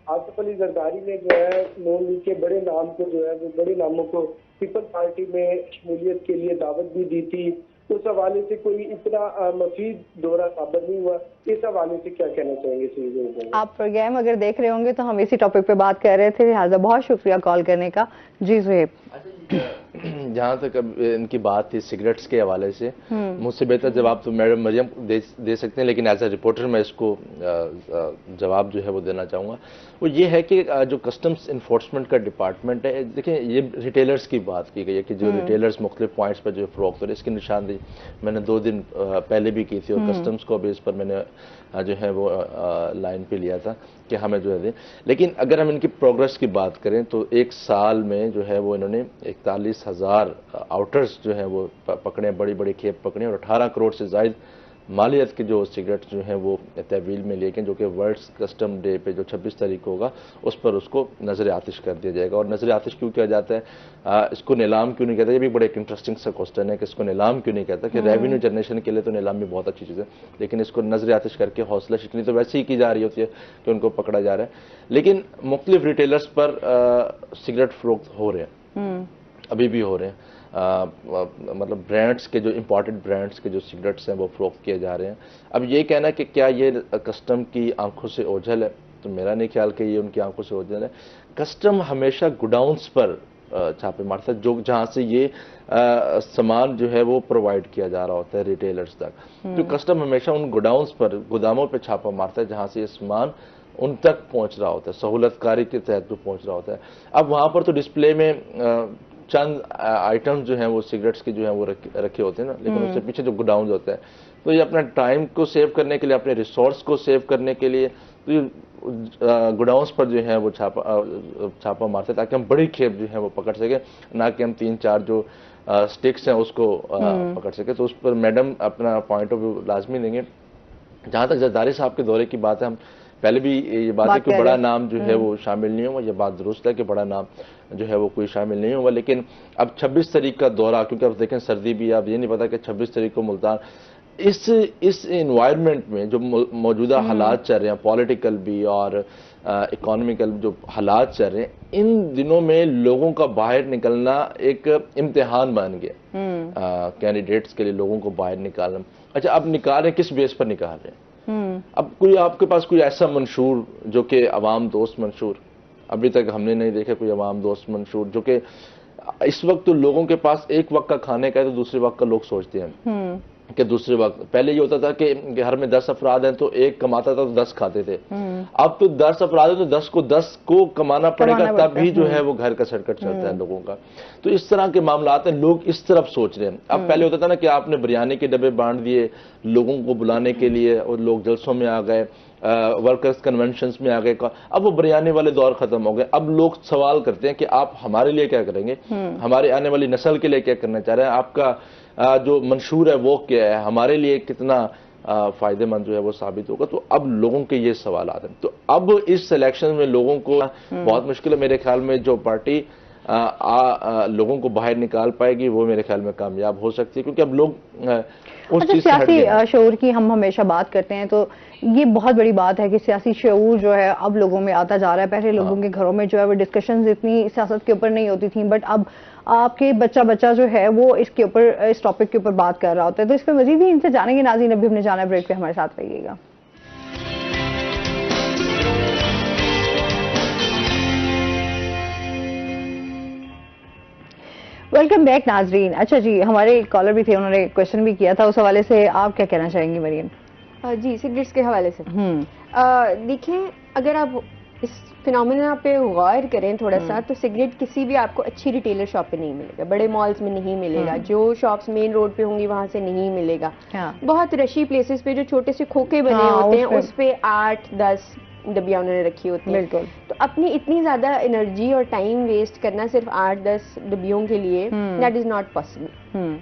आसिफ अली जरदारी ने जो है नून लीग के बड़े नाम को जो है वो बड़े नामों को पीपल्स पार्टी में शमूलियत के लिए दावत भी दी थी। उस हवाले से कोई इतना मफीद दौरा साबित नहीं हुआ। इस हवाले से क्या कहना चाहेंगे? आप प्रोग्राम अगर देख रहे होंगे तो हम इसी टॉपिक पे बात कर रहे थे, लिहाजा बहुत शुक्रिया कॉल करने का। जी सुहेब, जहाँ तक अब इनकी बात थी सिगरेट्स के हवाले से, मुझसे बेहतर जवाब तो मैडम मरियम दे सकते हैं, लेकिन एज ए रिपोर्टर मैं इसको जवाब जो है वो देना चाहूँगा। वो ये है कि जो कस्टम्स इन्फोर्समेंट का डिपार्टमेंट है, देखिए ये रिटेलर्स की बात की गई है कि जो रिटेलर्स मुख्तलिफ पॉइंट्स पर जो फरोख्त हो रहे, इसकी निशानदेही मैंने 2 दिन पहले भी की थी और कस्टम्स को भी इस पर मैंने जो है वो लाइन पे लिया था कि हमें जो है। लेकिन अगर हम इनकी प्रोग्रेस की बात करें तो 1 साल में जो है वो इन्होंने 41,000 आउटर्स जो है वो पकड़े, बड़ी बड़ी खेप पकड़े और 18 करोड़ से ज़ायद मालियत के जो सिगरेट जो हैं वो तहवील में लेके, जो कि वर्ल्ड कस्टम डे पे जो 26 तारीख को होगा उस पर उसको नज़र आतिश कर दिया जाएगा। और नज़र आतिश क्यों किया जाता है, इसको नीलाम क्यों नहीं कहता, ये भी बड़ा एक इंटरेस्टिंग सा क्वेश्चन है कि इसको नीलाम क्यों नहीं कहता। कि रेवेन्यू जनरेशन के लिए तो नीलामी बहुत अच्छी चीज़ है, लेकिन इसको नज़र आतिश करके हौसला शिकनी तो वैसे ही की जा रही होती है कि उनको पकड़ा जा रहा है। लेकिन मुख्तलिफ रिटेलर्स पर सिगरेट फरोख्त हो रहे हैं, अभी भी हो रहे हैं। मतलब ब्रांड्स के जो इंपॉर्टेंट ब्रांड्स के जो सिगरेट्स हैं वो फरोख्त किए जा रहे हैं। अब ये कहना कि क्या ये कस्टम की आंखों से ओझल है, तो मेरा नहीं ख्याल कि ये उनकी आंखों से ओझल है। कस्टम हमेशा गोडाउन्स पर छापे मारता है, जो जहाँ से ये सामान जो है वो प्रोवाइड किया जा रहा होता है रिटेलर्स तक। तो कस्टम हमेशा उन गोडाउन्स पर, गोदामों पर छापा मारता है जहाँ से ये सामान उन तक पहुँच रहा होता है, सहूलतकारी के तहत जो पहुँच रहा होता है। अब वहाँ पर तो डिस्प्ले में चंद आइटम्स जो हैं वो सिगरेट्स के जो हैं वो रखे होते हैं ना, लेकिन उससे पीछे जो गोडाउन होता है, तो ये अपना टाइम को सेव करने के लिए, अपने रिसोर्स को सेव करने के लिए तो ये गोडाउन्स पर जो है वो छापा मारते हैं ताकि हम बड़ी खेप जो है वो पकड़ सके, ना कि हम 3-4 जो स्टिक्स हैं उसको पकड़ सके। तो उस पर मैडम अपना पॉइंट ऑफ व्यू लाजमी देंगे। जहाँ तक जरदारी साहब के दौरे की बात है, हम पहले भी ये बात है कि बड़ा नाम जो है वो शामिल नहीं हुआ, ये बात दुरुस्त है कि बड़ा नाम जो है वो कोई शामिल नहीं हुआ, लेकिन अब 26 तारीख का दौरा, क्योंकि अब देखें सर्दी भी, अब ये नहीं पता कि 26 तारीख को मुल्तान इस इन्वायरमेंट में जो मौजूदा हालात चल रहे हैं, पॉलिटिकल भी और इकोनॉमिकल जो हालात चल रहे हैं, इन दिनों में लोगों का बाहर निकलना एक इम्तिहान बन गया कैंडिडेट्स के लिए, लोगों को बाहर निकालना। अच्छा, अब निकाल रहे हैं, किस बेस पर निकाल रहे हैं? अब कोई आपके पास कोई ऐसा मंशूर जो कि अवाम दोस्त मंशूर, अभी तक हमने नहीं देखा कोई अवाम दोस्त मंशूर जो कि इस वक्त तो लोगों के पास एक वक्त का खाने का है तो दूसरे वक्त का लोग सोचते हैं कि दूसरे वक्त। पहले ये होता था कि घर में 10 अफराद हैं तो एक कमाता था तो 10 खाते थे, अब तो 10 अफराद है तो 10 को कमाना पड़ेगा, तब भी जो है वो घर का सर्कट चलता है लोगों का। तो इस तरह के मामलात हैं, लोग इस तरफ सोच रहे हैं। अब पहले होता था ना कि आपने बिरयानी के डब्बे बांट दिए लोगों को बुलाने के लिए और लोग जलसों में आ गए, वर्कर्स कन्वेंशंस में आ गए, अब वो बिरयानी वाले दौर खत्म हो गए। अब लोग सवाल करते हैं कि आप हमारे लिए क्या करेंगे, हमारे आने वाली नस्ल के लिए क्या करना चाह रहे हैं, आपका जो मंशूर है वो क्या है, हमारे लिए कितना फायदेमंद जो है वो साबित होगा। तो अब लोगों के ये सवाल आते हैं। तो अब इस इलेक्शन में लोगों को बहुत मुश्किल है, मेरे ख्याल में जो पार्टी लोगों को बाहर निकाल पाएगी वो मेरे ख्याल में कामयाब हो सकती है, क्योंकि अब लोग उस चीज से हट गए। सियासी शऊर की हम हमेशा बात करते हैं, तो ये बहुत बड़ी बात है कि सियासी शऊर जो है अब लोगों में आता जा रहा है। पहले लोगों के घरों में जो है वो डिस्कशंस इतनी सियासत के ऊपर नहीं होती थी, बट अब आपके बच्चा जो है वो इसके ऊपर, इस टॉपिक के ऊपर बात कर रहा होता है। तो इस पर मजीद ही इनसे जानेंगे। नाज़रीन, अभी हमने जाना ब्रेक पे, हमारे साथ रहिएगा। वेलकम बैक नाजरीन। अच्छा जी, हमारे कॉलर भी थे, उन्होंने क्वेश्चन भी किया था, उस हवाले से आप क्या कहना चाहेंगी मरियम? जी, सिगरेट्स के हवाले से देखिए, अगर आप इस फिनोमेना पे गौर करें थोड़ा सा, तो सिगरेट किसी भी आपको अच्छी रिटेलर शॉप पे नहीं मिलेगा, बड़े मॉल्स में नहीं मिलेगा, जो शॉप्स मेन रोड पे होंगी वहां से नहीं मिलेगा। बहुत रशी प्लेसेस पे जो छोटे से खोखे बने होते हैं उस पे 8-10 डब्बियां उन्होंने रखी होती हैं। तो अपनी इतनी ज्यादा एनर्जी और टाइम वेस्ट करना सिर्फ 8-10 डब्बियों के लिए, दैट इज नॉट पॉसिबल।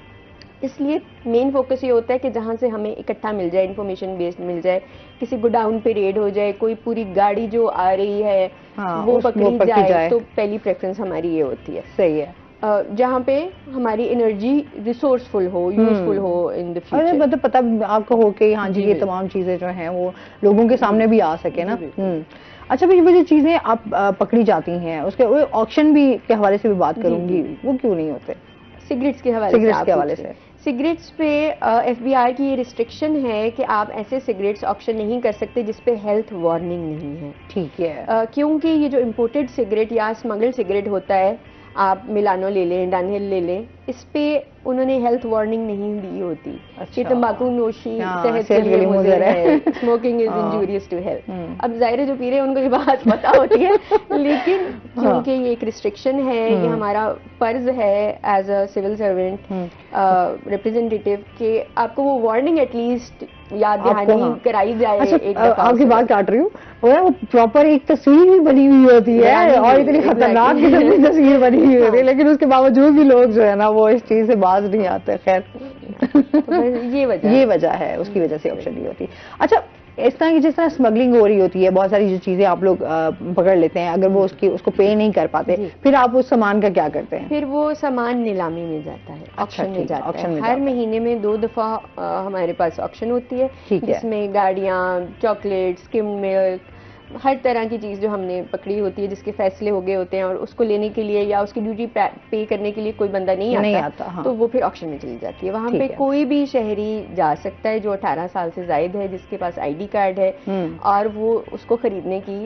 इसलिए मेन फोकस ये होता है कि जहां से हमें इकट्ठा मिल जाए, इंफॉर्मेशन बेस्ड मिल जाए, किसी गोडाउन पे रेड हो जाए, कोई पूरी गाड़ी जो आ रही है वो पकड़ी जाए, तो पहली प्रेफरेंस हमारी ये होती है। सही है, जहाँ पे हमारी एनर्जी रिसोर्सफुल हो, यूजफुल हो इन द फ्यूचर। मतलब पता आपको हो कि हाँ जी ये तमाम चीजें जो हैं वो लोगों के सामने भी आ सके ना। अच्छा भाई, वो जो चीजें आप पकड़ी जाती हैं उसके ऑक्शन भी के हवाले से भी बात करूंगी, वो क्यों नहीं होते? सिगरेट्स के हवाले से सिगरेट्स पे FBI की ये रिस्ट्रिक्शन है कि आप ऐसे सिगरेट्स ऑक्शन नहीं कर सकते जिसपे हेल्थ वार्निंग नहीं है। ठीक है। क्योंकि ये जो इम्पोर्टेड सिगरेट या स्मगल्ड सिगरेट होता है, आप मिलानो ले लें, डनहिल ले लें, इस पे उन्होंने हेल्थ वार्निंग नहीं दी होती। कि तंबाकू नोशी सेहत के लिए मुज़र है, smoking is injurious to health. अब जाहिर है जो पी रहे हैं उनको ये बात पता होती है, लेकिन क्योंकि ये एक रिस्ट्रिक्शन है, ये हमारा फर्ज है as a civil servant representative कि आपको वो वार्निंग एटलीस्ट याद दहानी कराई जाए। अच्छा, एक दफा आपकी बात काट रही हूँ, वो प्रॉपर एक तस्वीर भी बनी हुई होती है और इतनी खतरनाक किस्म की तस्वीर बनी हुई होती है, लेकिन उसके बावजूद भी लोग जो है ना वो इस चीज से बाज नहीं आते। खैर ये वजह है, उसकी वजह से ऑप्शन नहीं होती। अच्छा, इस तरह की जिस तरह स्मगलिंग हो रही होती है, बहुत सारी जो चीजें आप लोग पकड़ लेते हैं, अगर वो उसको पे नहीं कर पाते, फिर आप उस सामान का क्या करते हैं? फिर वो सामान नीलामी में जाता है, ऑक्शन में जाता है। हर महीने में 2 दफा हमारे पास ऑक्शन होती है, जिसमें गाड़ियाँ, चॉकलेट, स्किम्ड मिल्क, हर तरह की चीज जो हमने पकड़ी होती है, जिसके फैसले हो गए होते हैं और उसको लेने के लिए या उसकी ड्यूटी पे करने के लिए कोई बंदा नहीं आता, हाँ। तो वो फिर ऑक्शन में चली जाती है। वहां पे कोई भी शहरी जा सकता है जो 18 साल से जायद है, जिसके पास ID कार्ड है और वो उसको खरीदने की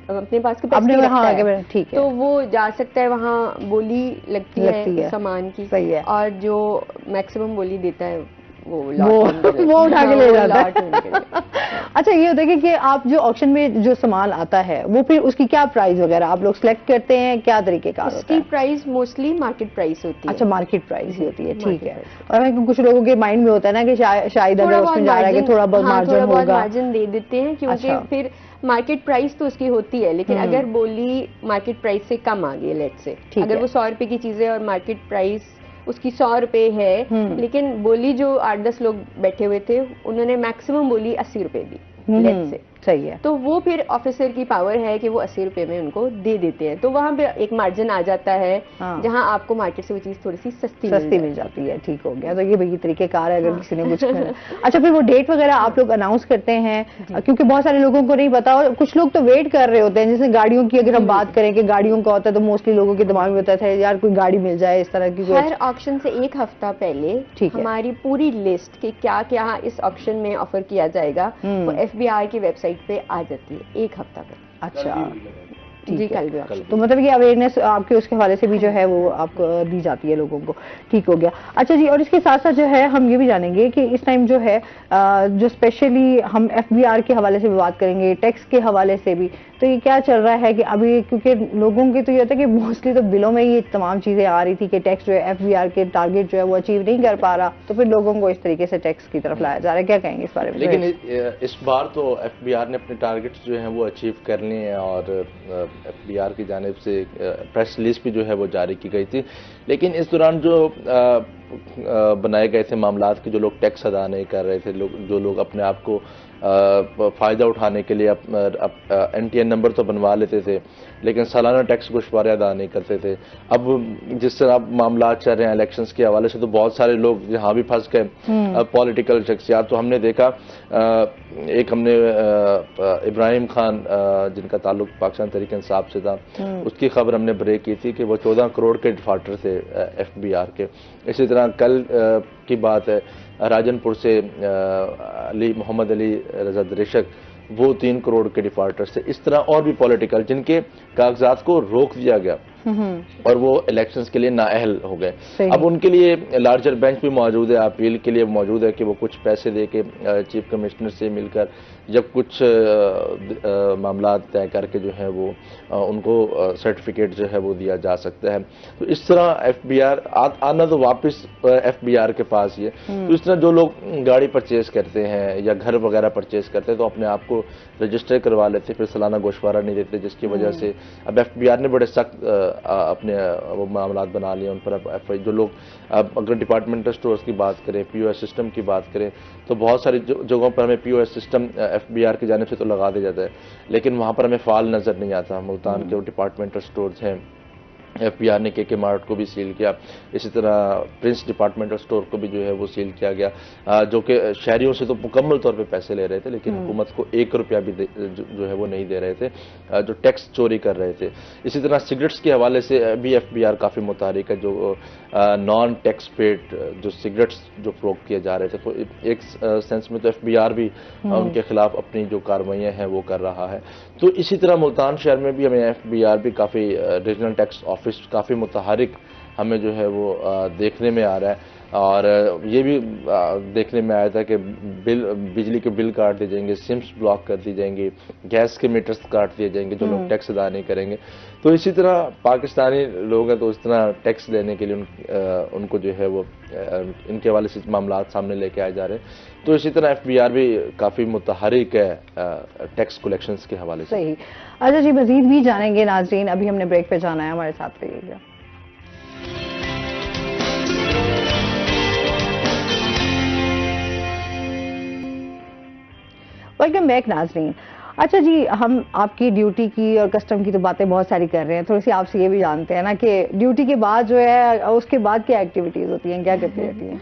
अपने पास कैपेसिटी रखता है, ठीक है, तो वो जा सकता है। वहाँ बोली लगती है सामान की, और जो मैक्सिमम बोली देता है वो उठा के ले जाता है। अच्छा, ये होता है कि आप जो ऑक्शन में जो सामान आता है वो फिर उसकी क्या प्राइस वगैरह आप लोग सिलेक्ट करते हैं, क्या तरीके का? उसकी प्राइस मोस्टली मार्केट प्राइस होती है। अच्छा, मार्केट प्राइस ही होती है, ठीक है। और कुछ लोगों के माइंड में होता है ना कि शायद अगर उसमें जा रहा है कि थोड़ा बहुत मार्जिन होगा, मार्जिन दे देते हैं, क्योंकि फिर मार्केट प्राइस तो उसकी होती है, लेकिन अगर बोली मार्केट प्राइस से कम आ गई, लेट्स से अगर वो 100 रुपए की चीज है और मार्केट प्राइस उसकी 100 रुपए है, लेकिन बोली जो 8-10 लोग बैठे हुए थे उन्होंने मैक्सिमम बोली 80 रुपए दी, लेट्स से। सही है। तो वो फिर ऑफिसर की पावर है कि वो 80 रुपए में उनको दे देते हैं, तो वहां पे एक मार्जिन आ जाता है, जहां आपको मार्केट से वो चीज थोड़ी सी सस्ती मिल जाती है। ठीक हो गया, तो ये भाई तरीकेकार है अगर किसी ने कुछ करना। अच्छा, फिर वो डेट वगैरह आप लोग अनाउंस करते हैं, क्योंकि बहुत सारे लोगों को नहीं पता और कुछ लोग तो वेट कर रहे होते हैं। जैसे गाड़ियों की अगर हम बात करें कि गाड़ियों का होता है, तो मोस्टली लोगों के दिमाग में होता है यार कोई गाड़ी मिल जाए इस तरह की। हर ऑक्शन से एक हफ्ता पहले हमारी पूरी लिस्ट कि क्या क्या इस ऑक्शन में ऑफर किया जाएगा वो FBR की वेबसाइट पे आ जाती है एक हफ्ता पहले। अच्छा जी, कल भी। तो मतलब ये अवेयरनेस आपके उसके हवाले से भी जो है वो आपको दी जाती है लोगों को। ठीक हो गया। अच्छा जी, और इसके साथ साथ जो है हम ये भी जानेंगे कि इस टाइम जो है जो स्पेशली हम FBR के हवाले से भी बात करेंगे, टैक्स के हवाले से भी, तो ये क्या चल रहा है कि अभी क्योंकि लोगों के तो ये होता है कि मोस्टली तो बिलों में ये तमाम चीजें आ रही थी कि टैक्स जो है FBR के टारगेट जो है वो अचीव नहीं कर पा रहा, तो फिर लोगों को इस तरीके से टैक्स की तरफ लाया जा रहा है। क्या कहेंगे इस बारे में? लेकिन इस बार तो FBR ने अपने टारगेट्स जो हैं वो अचीव कर लिए हैं और FBR की जानिब से प्रेस रिलीज भी जो है वो जारी की गई थी। लेकिन इस दौरान जो बनाए गए थे मामलात के, जो लोग टैक्स अदा नहीं कर रहे थे, जो लोग अपने आप को फ़ायदा उठाने के लिए NTN नंबर तो बनवा लेते थे लेकिन सालाना टैक्स गोशवारे अदा नहीं करते थे। अब जिस तरह मामला चल रहे हैं इलेक्शंस के हवाले से, तो बहुत सारे लोग यहाँ भी फंस गए, पॉलिटिकल शख्सियात। तो हमने देखा एक हमने इब्राहिम खान जिनका ताल्लुक पाकिस्तान तहरीक-ए-इंसाफ से था, उसकी खबर हमने ब्रेक की थी कि वो 14 करोड़ के डिफाल्टर थे FBR के। इसी तरह कल की बात है, राजनपुर से मोहम्मद अली रजा दरेशक, वो 3 करोड़ के डिफाल्टर से। इस तरह और भी पॉलिटिकल जिनके कागजात को रोक दिया गया और वो इलेक्शंस के लिए नाअहल हो गए। अब उनके लिए लार्जर बेंच भी मौजूद है, अपील के लिए मौजूद है कि वो कुछ पैसे दे के चीफ कमिश्नर से मिलकर जब कुछ मामला तय करके जो है वो उनको सर्टिफिकेट जो है वो दिया जा सकता है। तो इस तरह FBR आना तो वापस FBR के पास ही है। तो इस तरह जो लोग गाड़ी परचेज करते हैं या घर वगैरह परचेज करते हैं तो अपने आप को रजिस्टर करवा लेते, फिर सालाना गोशवारा नहीं देते, जिसकी वजह से अब FBR ने बड़े सख्त अपने वो मामलात बना लिए उन पर। जो लोग अगर डिपार्टमेंटल स्टोर्स की बात करें, POS सिस्टम की बात करें, तो बहुत सारी जगहों पर हमें POS सिस्टम FBR की जानिब से तो लगा दिया जाता है, लेकिन वहाँ पर हमें फाल नज़र नहीं आता। मुल्तान के डिपार्टमेंटल स्टोर्स हैं, FBR ने KK मार्ट को भी सील किया, इसी तरह प्रिंस डिपार्टमेंटल स्टोर को भी जो है वो सील किया गया, जो कि शहरियों से तो मुकम्मल तौर पे पैसे ले रहे थे, लेकिन हुकूमत को 1 रुपया भी जो है वो नहीं दे रहे थे, जो टैक्स चोरी कर रहे थे। इसी तरह सिगरेट्स के हवाले से भी FBR काफ़ी मुतारिक है, जो नॉन टैक्स पेड जो सिगरेट्स जो फरोख्त किए जा रहे थे, तो एक सेंस में तो FBR भी उनके खिलाफ अपनी जो कार्रवाइयाँ हैं वो कर रहा है। तो इसी तरह मुल्तान शहर में भी हमें FBR भी काफ़ी रीजनल टैक्स ऑफिस काफ़ी मुतहरिक हमें जो है वो देखने में आ रहा है। और ये भी देखने में आया था कि बिजली के बिल काट दिए जाएंगे, सिम्स ब्लॉक कर दी जाएंगी, गैस के मीटर्स काट दिए जाएंगे जो लोग टैक्स अदा नहीं करेंगे। तो इसी तरह पाकिस्तानी लोग हैं तो इस तरह टैक्स देने के लिए उनको जो है वो इनके हवाले से मामला सामने लेके आए जा रहे हैं। तो इसी तरह FBR भी काफ़ी मुतहरिक है टैक्स कलेक्शंस के हवाले से। सही। अच्छा जी, मजीद भी जानेंगे नाज़रीन, अभी हमने ब्रेक पे जाना है, हमारे साथ रहिएगा। वेलकम बैक नाज़रीन। अच्छा जी, हम आपकी ड्यूटी की और कस्टम की तो बातें बहुत सारी कर रहे हैं, थोड़ी सी आपसे ये भी जानते हैं ना कि ड्यूटी के बाद जो है उसके बाद क्या एक्टिविटीज होती हैं, क्या करती रहती हैं?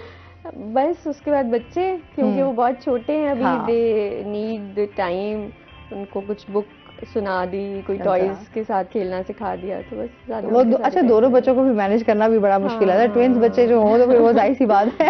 बस उसके बाद बच्चे, क्योंकि वो बहुत छोटे हैं अभी, दे नीड टाइम, उनको कुछ बुक सुना दी, कोई टॉयज के साथ खेलना सिखा दिया, तो बस ज़्यादा वो अच्छा, दोनों बच्चों को भी मैनेज करना भी बड़ा मुश्किल है। ट्विंस बच्चे जो हो तो फिर वो जाहिर सी बात है।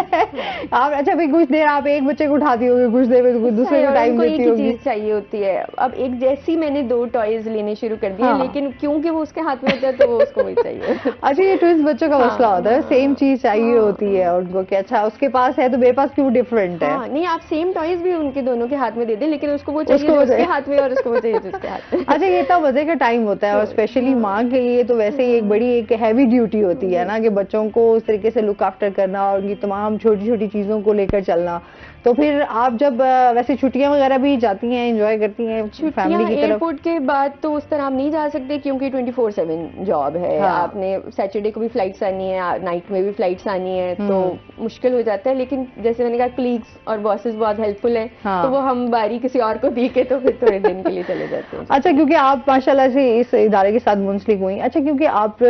आप अच्छा भाई कुछ देर आप एक बच्चे को उठाती होगी, कुछ देर में दूसरे को टाइम देती होगी। चीज चाहिए होती है। अब एक जैसी मैंने 2 टॉयज लेने शुरू कर दिए, लेकिन क्योंकि वो उसके हाथ में होता है तो वो उसको वही चाहिए। अच्छा, ये ट्विंस बच्चों का मसला होता है, सेम चीज चाहिए होती है उनको कि अच्छा उसके पास है तो मेरे पास क्यों डिफरेंट है। नहीं, आप सेम टॉयज भी उनके दोनों के हाथ में दे दें, लेकिन उसको वो चाहिए उसके हाथ में और उसको वो चाहिए जिसके हाथ में। अच्छा, ये तो मजे का टाइम होता है और स्पेशली माँ के लिए तो वैसे ही एक बड़ी एक हैवी ड्यूटी होती है ना कि बच्चों को उस तरीके से लुक आफ्टर करना और उनकी तमाम छोटी छोटी चीजों को लेकर चलना। तो फिर आप जब वैसे छुट्टियां वगैरह भी जाती हैं, एंजॉय करती हैं फैमिली की तरफ? एयरपोर्ट के बाद तो उस तरह आप नहीं जा सकते क्योंकि 24/7 जॉब है। हाँ। आपने सैटरडे को भी फ्लाइट्स आनी है, नाइट में भी फ्लाइट्स आनी है, तो मुश्किल हो जाता है। लेकिन जैसे मैंने कहा, कलीग्स और बॉसेस बहुत हेल्पफुल हैं, हाँ। तो वो हम बारी किसी और को दी के तो फिर थोड़े दिन के लिए चले जाते हैं। अच्छा, क्योंकि आप माशाल्लाह से इस इदारे के साथ मुंसलिक हुई। अच्छा, क्योंकि आप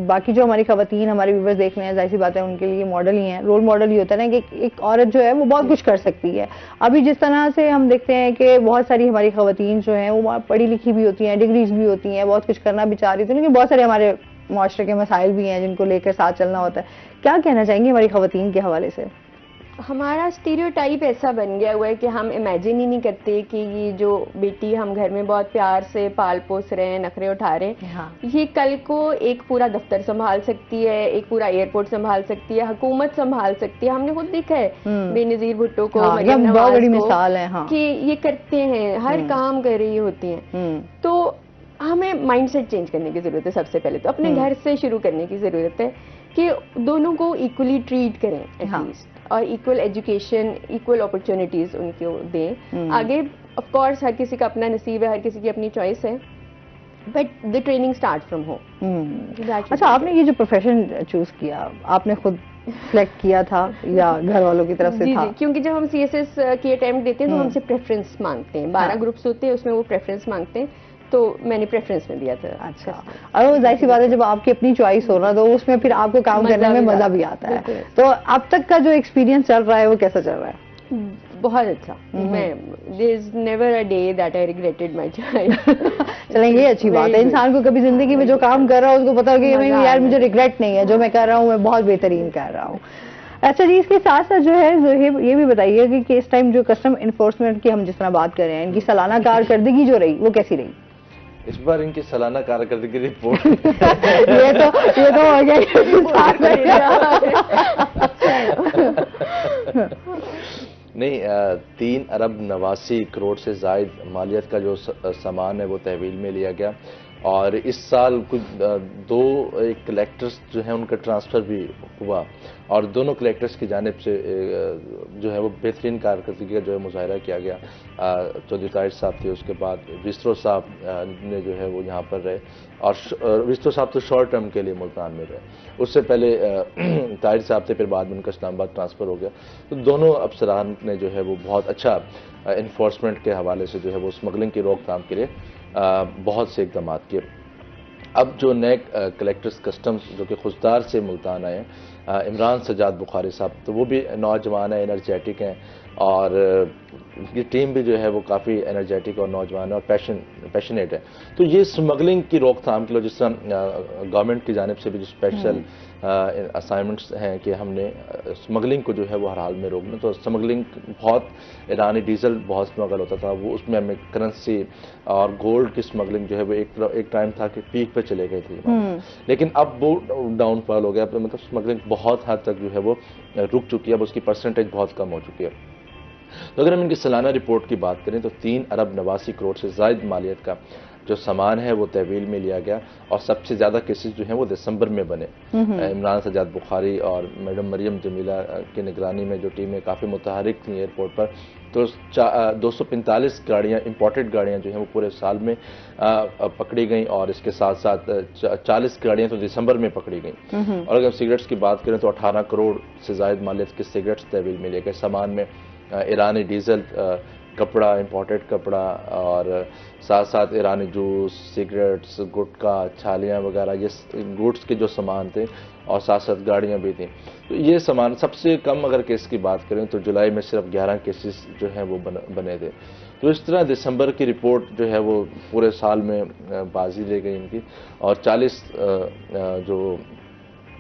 बाकी जो हमारी खवातीन हमारे व्यूवर्स देख रहे हैं, जाहिर सी बात है उनके लिए मॉडल ही हैं, रोल मॉडल ही होता है ना कि एक औरत जो है वो बहुत कुछ कर सकती है। अभी जिस तरह से हम देखते हैं कि बहुत सारी हमारी खवातीन जो हैं वो पढ़ी लिखी भी होती हैं, डिग्रीज भी होती हैं, बहुत कुछ करना भी चाह रही थी, लेकिन बहुत सारे हमारे मुआशरे के मसाइल भी हैं जिनको लेकर साथ चलना होता है। क्या कहना चाहेंगे हमारी खवातीन के हवाले से? हमारा स्टीरियोटाइप ऐसा बन गया हुआ है कि हम इमेजिन ही नहीं करते कि ये जो बेटी हम घर में बहुत प्यार से पाल पोस रहे हैं, नखरे उठा रहे हैं, हाँ। ये कल को एक पूरा दफ्तर संभाल सकती है, एक पूरा एयरपोर्ट संभाल सकती है, हुकूमत संभाल सकती है। हमने खुद देखा है बेनजीर भुट्टो को, हाँ, मरियम बहुत नवाज बड़ी को, मिसाल है। हाँ। कि ये करते हैं, हर काम कर रही होती हैं। तो हमें माइंडसेट चेंज करने की जरूरत है। सबसे पहले तो अपने घर से शुरू करने की जरूरत है कि दोनों को इक्वली ट्रीट करें एटलीस्ट, और इक्वल एजुकेशन, इक्वल अपॉर्चुनिटीज उनको दें। आगे ऑफ कोर्स हर किसी का अपना नसीब है, हर किसी की अपनी चॉइस है, but the training start from home. अच्छा, आपने ये जो प्रोफेशन चूज किया, आपने खुद सिलेक्ट किया था या घर वालों की तरफ से जी था? जी, क्योंकि जब हम CSS की अटेम्प्ट देते हैं तो हमसे प्रेफरेंस मांगते हैं। 12 ग्रुप्स होते हैं, उसमें वो प्रेफरेंस मांगते हैं, तो मैंने प्रेफरेंस में दिया था। अच्छा, और वो जाहिर सी बात है जब आपकी अपनी चॉइस हो ना, तो उसमें फिर आपको काम करने में मजा भी आता है। तो अब तक का जो एक्सपीरियंस चल रहा है वो कैसा चल रहा है? बहुत अच्छा। मैं there is never a day that I regretted my choice. चलें, ये अच्छी बात है। इंसान को कभी जिंदगी में जो काम कर रहा है उसको पता हो कि यार मुझे रिग्रेट नहीं है, जो मैं कर रहा हूँ मैं बहुत बेहतरीन कर रहा हूँ। अच्छा जी, इसके साथ साथ जो है ज़ोहेब, ये भी बताइए कि इस टाइम जो कस्टम इन्फोर्समेंट की हम जिस तरह बात कर रहे हैं, इनकी सालाना कारकर्दगी जो रही वो कैसी रही? इस बार इनकी सालाना कारकर्दगी रिपोर्ट ये तो हो गया। नहीं, 3 अरब 89 करोड़ से जायद मालियत का जो सामान है वो तहवील में लिया गया। और इस साल कुछ 2 कलेक्टर्स जो हैं उनका ट्रांसफ़र भी हुआ, और दोनों कलेक्टर्स की जानिब से जो है वो बेहतरीन कारकर्दगी का जो है मुजाहरा किया गया। चौधरी ताहिर साहब थे, उसके बाद विस्त्रो साहब ने जो है वो यहाँ पर रहे, और विस्त्रो साहब तो शॉर्ट टर्म के लिए मुल्तान में रहे। उससे पहले ताहिर साहब थे, फिर बाद में उनका इस्लामाबाद ट्रांसफ़र हो गया। तो दोनों अफसरान ने जो है वो बहुत अच्छा इन्फोर्समेंट के हवाले से जो है वो स्मगलिंग की रोकथाम के लिए बहुत से इकदाम किए। अब जो नए कलेक्टर्स कस्टम्स जो कि खुशदार से मुल्तान आए हैं, इमरान सजाद बुखारी साहब, तो वो भी नौजवान है, एनर्जेटिक हैं, और उनकी टीम भी जो है वो काफ़ी एनर्जेटिक और नौजवान है और पैशनेट है। तो ये स्मगलिंग की रोकथाम के लिए जिस तरह गवर्नमेंट की जानिब से भी जो स्पेशल असाइनमेंट्स हैं कि हमने स्मगलिंग को जो है वो हर हाल में रोकना। तो स्मगलिंग बहुत, ईरानी डीजल बहुत स्मगल होता था, वो उसमें हमें करेंसी और गोल्ड की स्मगलिंग जो है वो एक टाइम था कि पीक पे चले गए थे, लेकिन अब वो डाउनफॉल हो गया। मतलब स्मगलिंग बहुत हद तक जो है वो रुक चुकी है, अब उसकी परसेंटेज बहुत कम हो चुकी है। तो अगर हम इनकी सालाना रिपोर्ट की बात करें तो 3 अरब 89 करोड़ से ज़ायद मालियत का जो सामान है वो तहवील में लिया गया, और सबसे ज़्यादा केसेस जो हैं वो दिसंबर में बने। इमरान सजाद बुखारी और मैडम मरियम जमीला की निगरानी में जो टीमें काफ़ी मुतहरिक थी एयरपोर्ट पर, तो 245 गाड़ियाँ, इंपोर्टेड गाड़ियाँ जो हैं वो पूरे साल में पकड़ी गई, और इसके साथ साथ 40 गाड़ियाँ तो दिसंबर में पकड़ी गई। और अगर सिगरेट्स की बात करें तो 18 करोड़ से ज़ायद मालियत के सिगरेट्स तहवील में लिए गए। सामान में ईरानी डीजल, कपड़ा, इंपोर्टेड कपड़ा, और साथ साथ ईरानी जूस, सिगरेट्स, गुटखा, छालियाँ वगैरह, ये गुड्स के जो सामान थे, और साथ साथ गाड़ियाँ भी थी। तो ये सामान, सबसे कम अगर केस की बात करें तो जुलाई में सिर्फ 11 केसेस जो हैं वो बने थे। तो इस तरह दिसंबर की रिपोर्ट जो है वो पूरे साल में बाजी ले गई इनकी, और 40 जो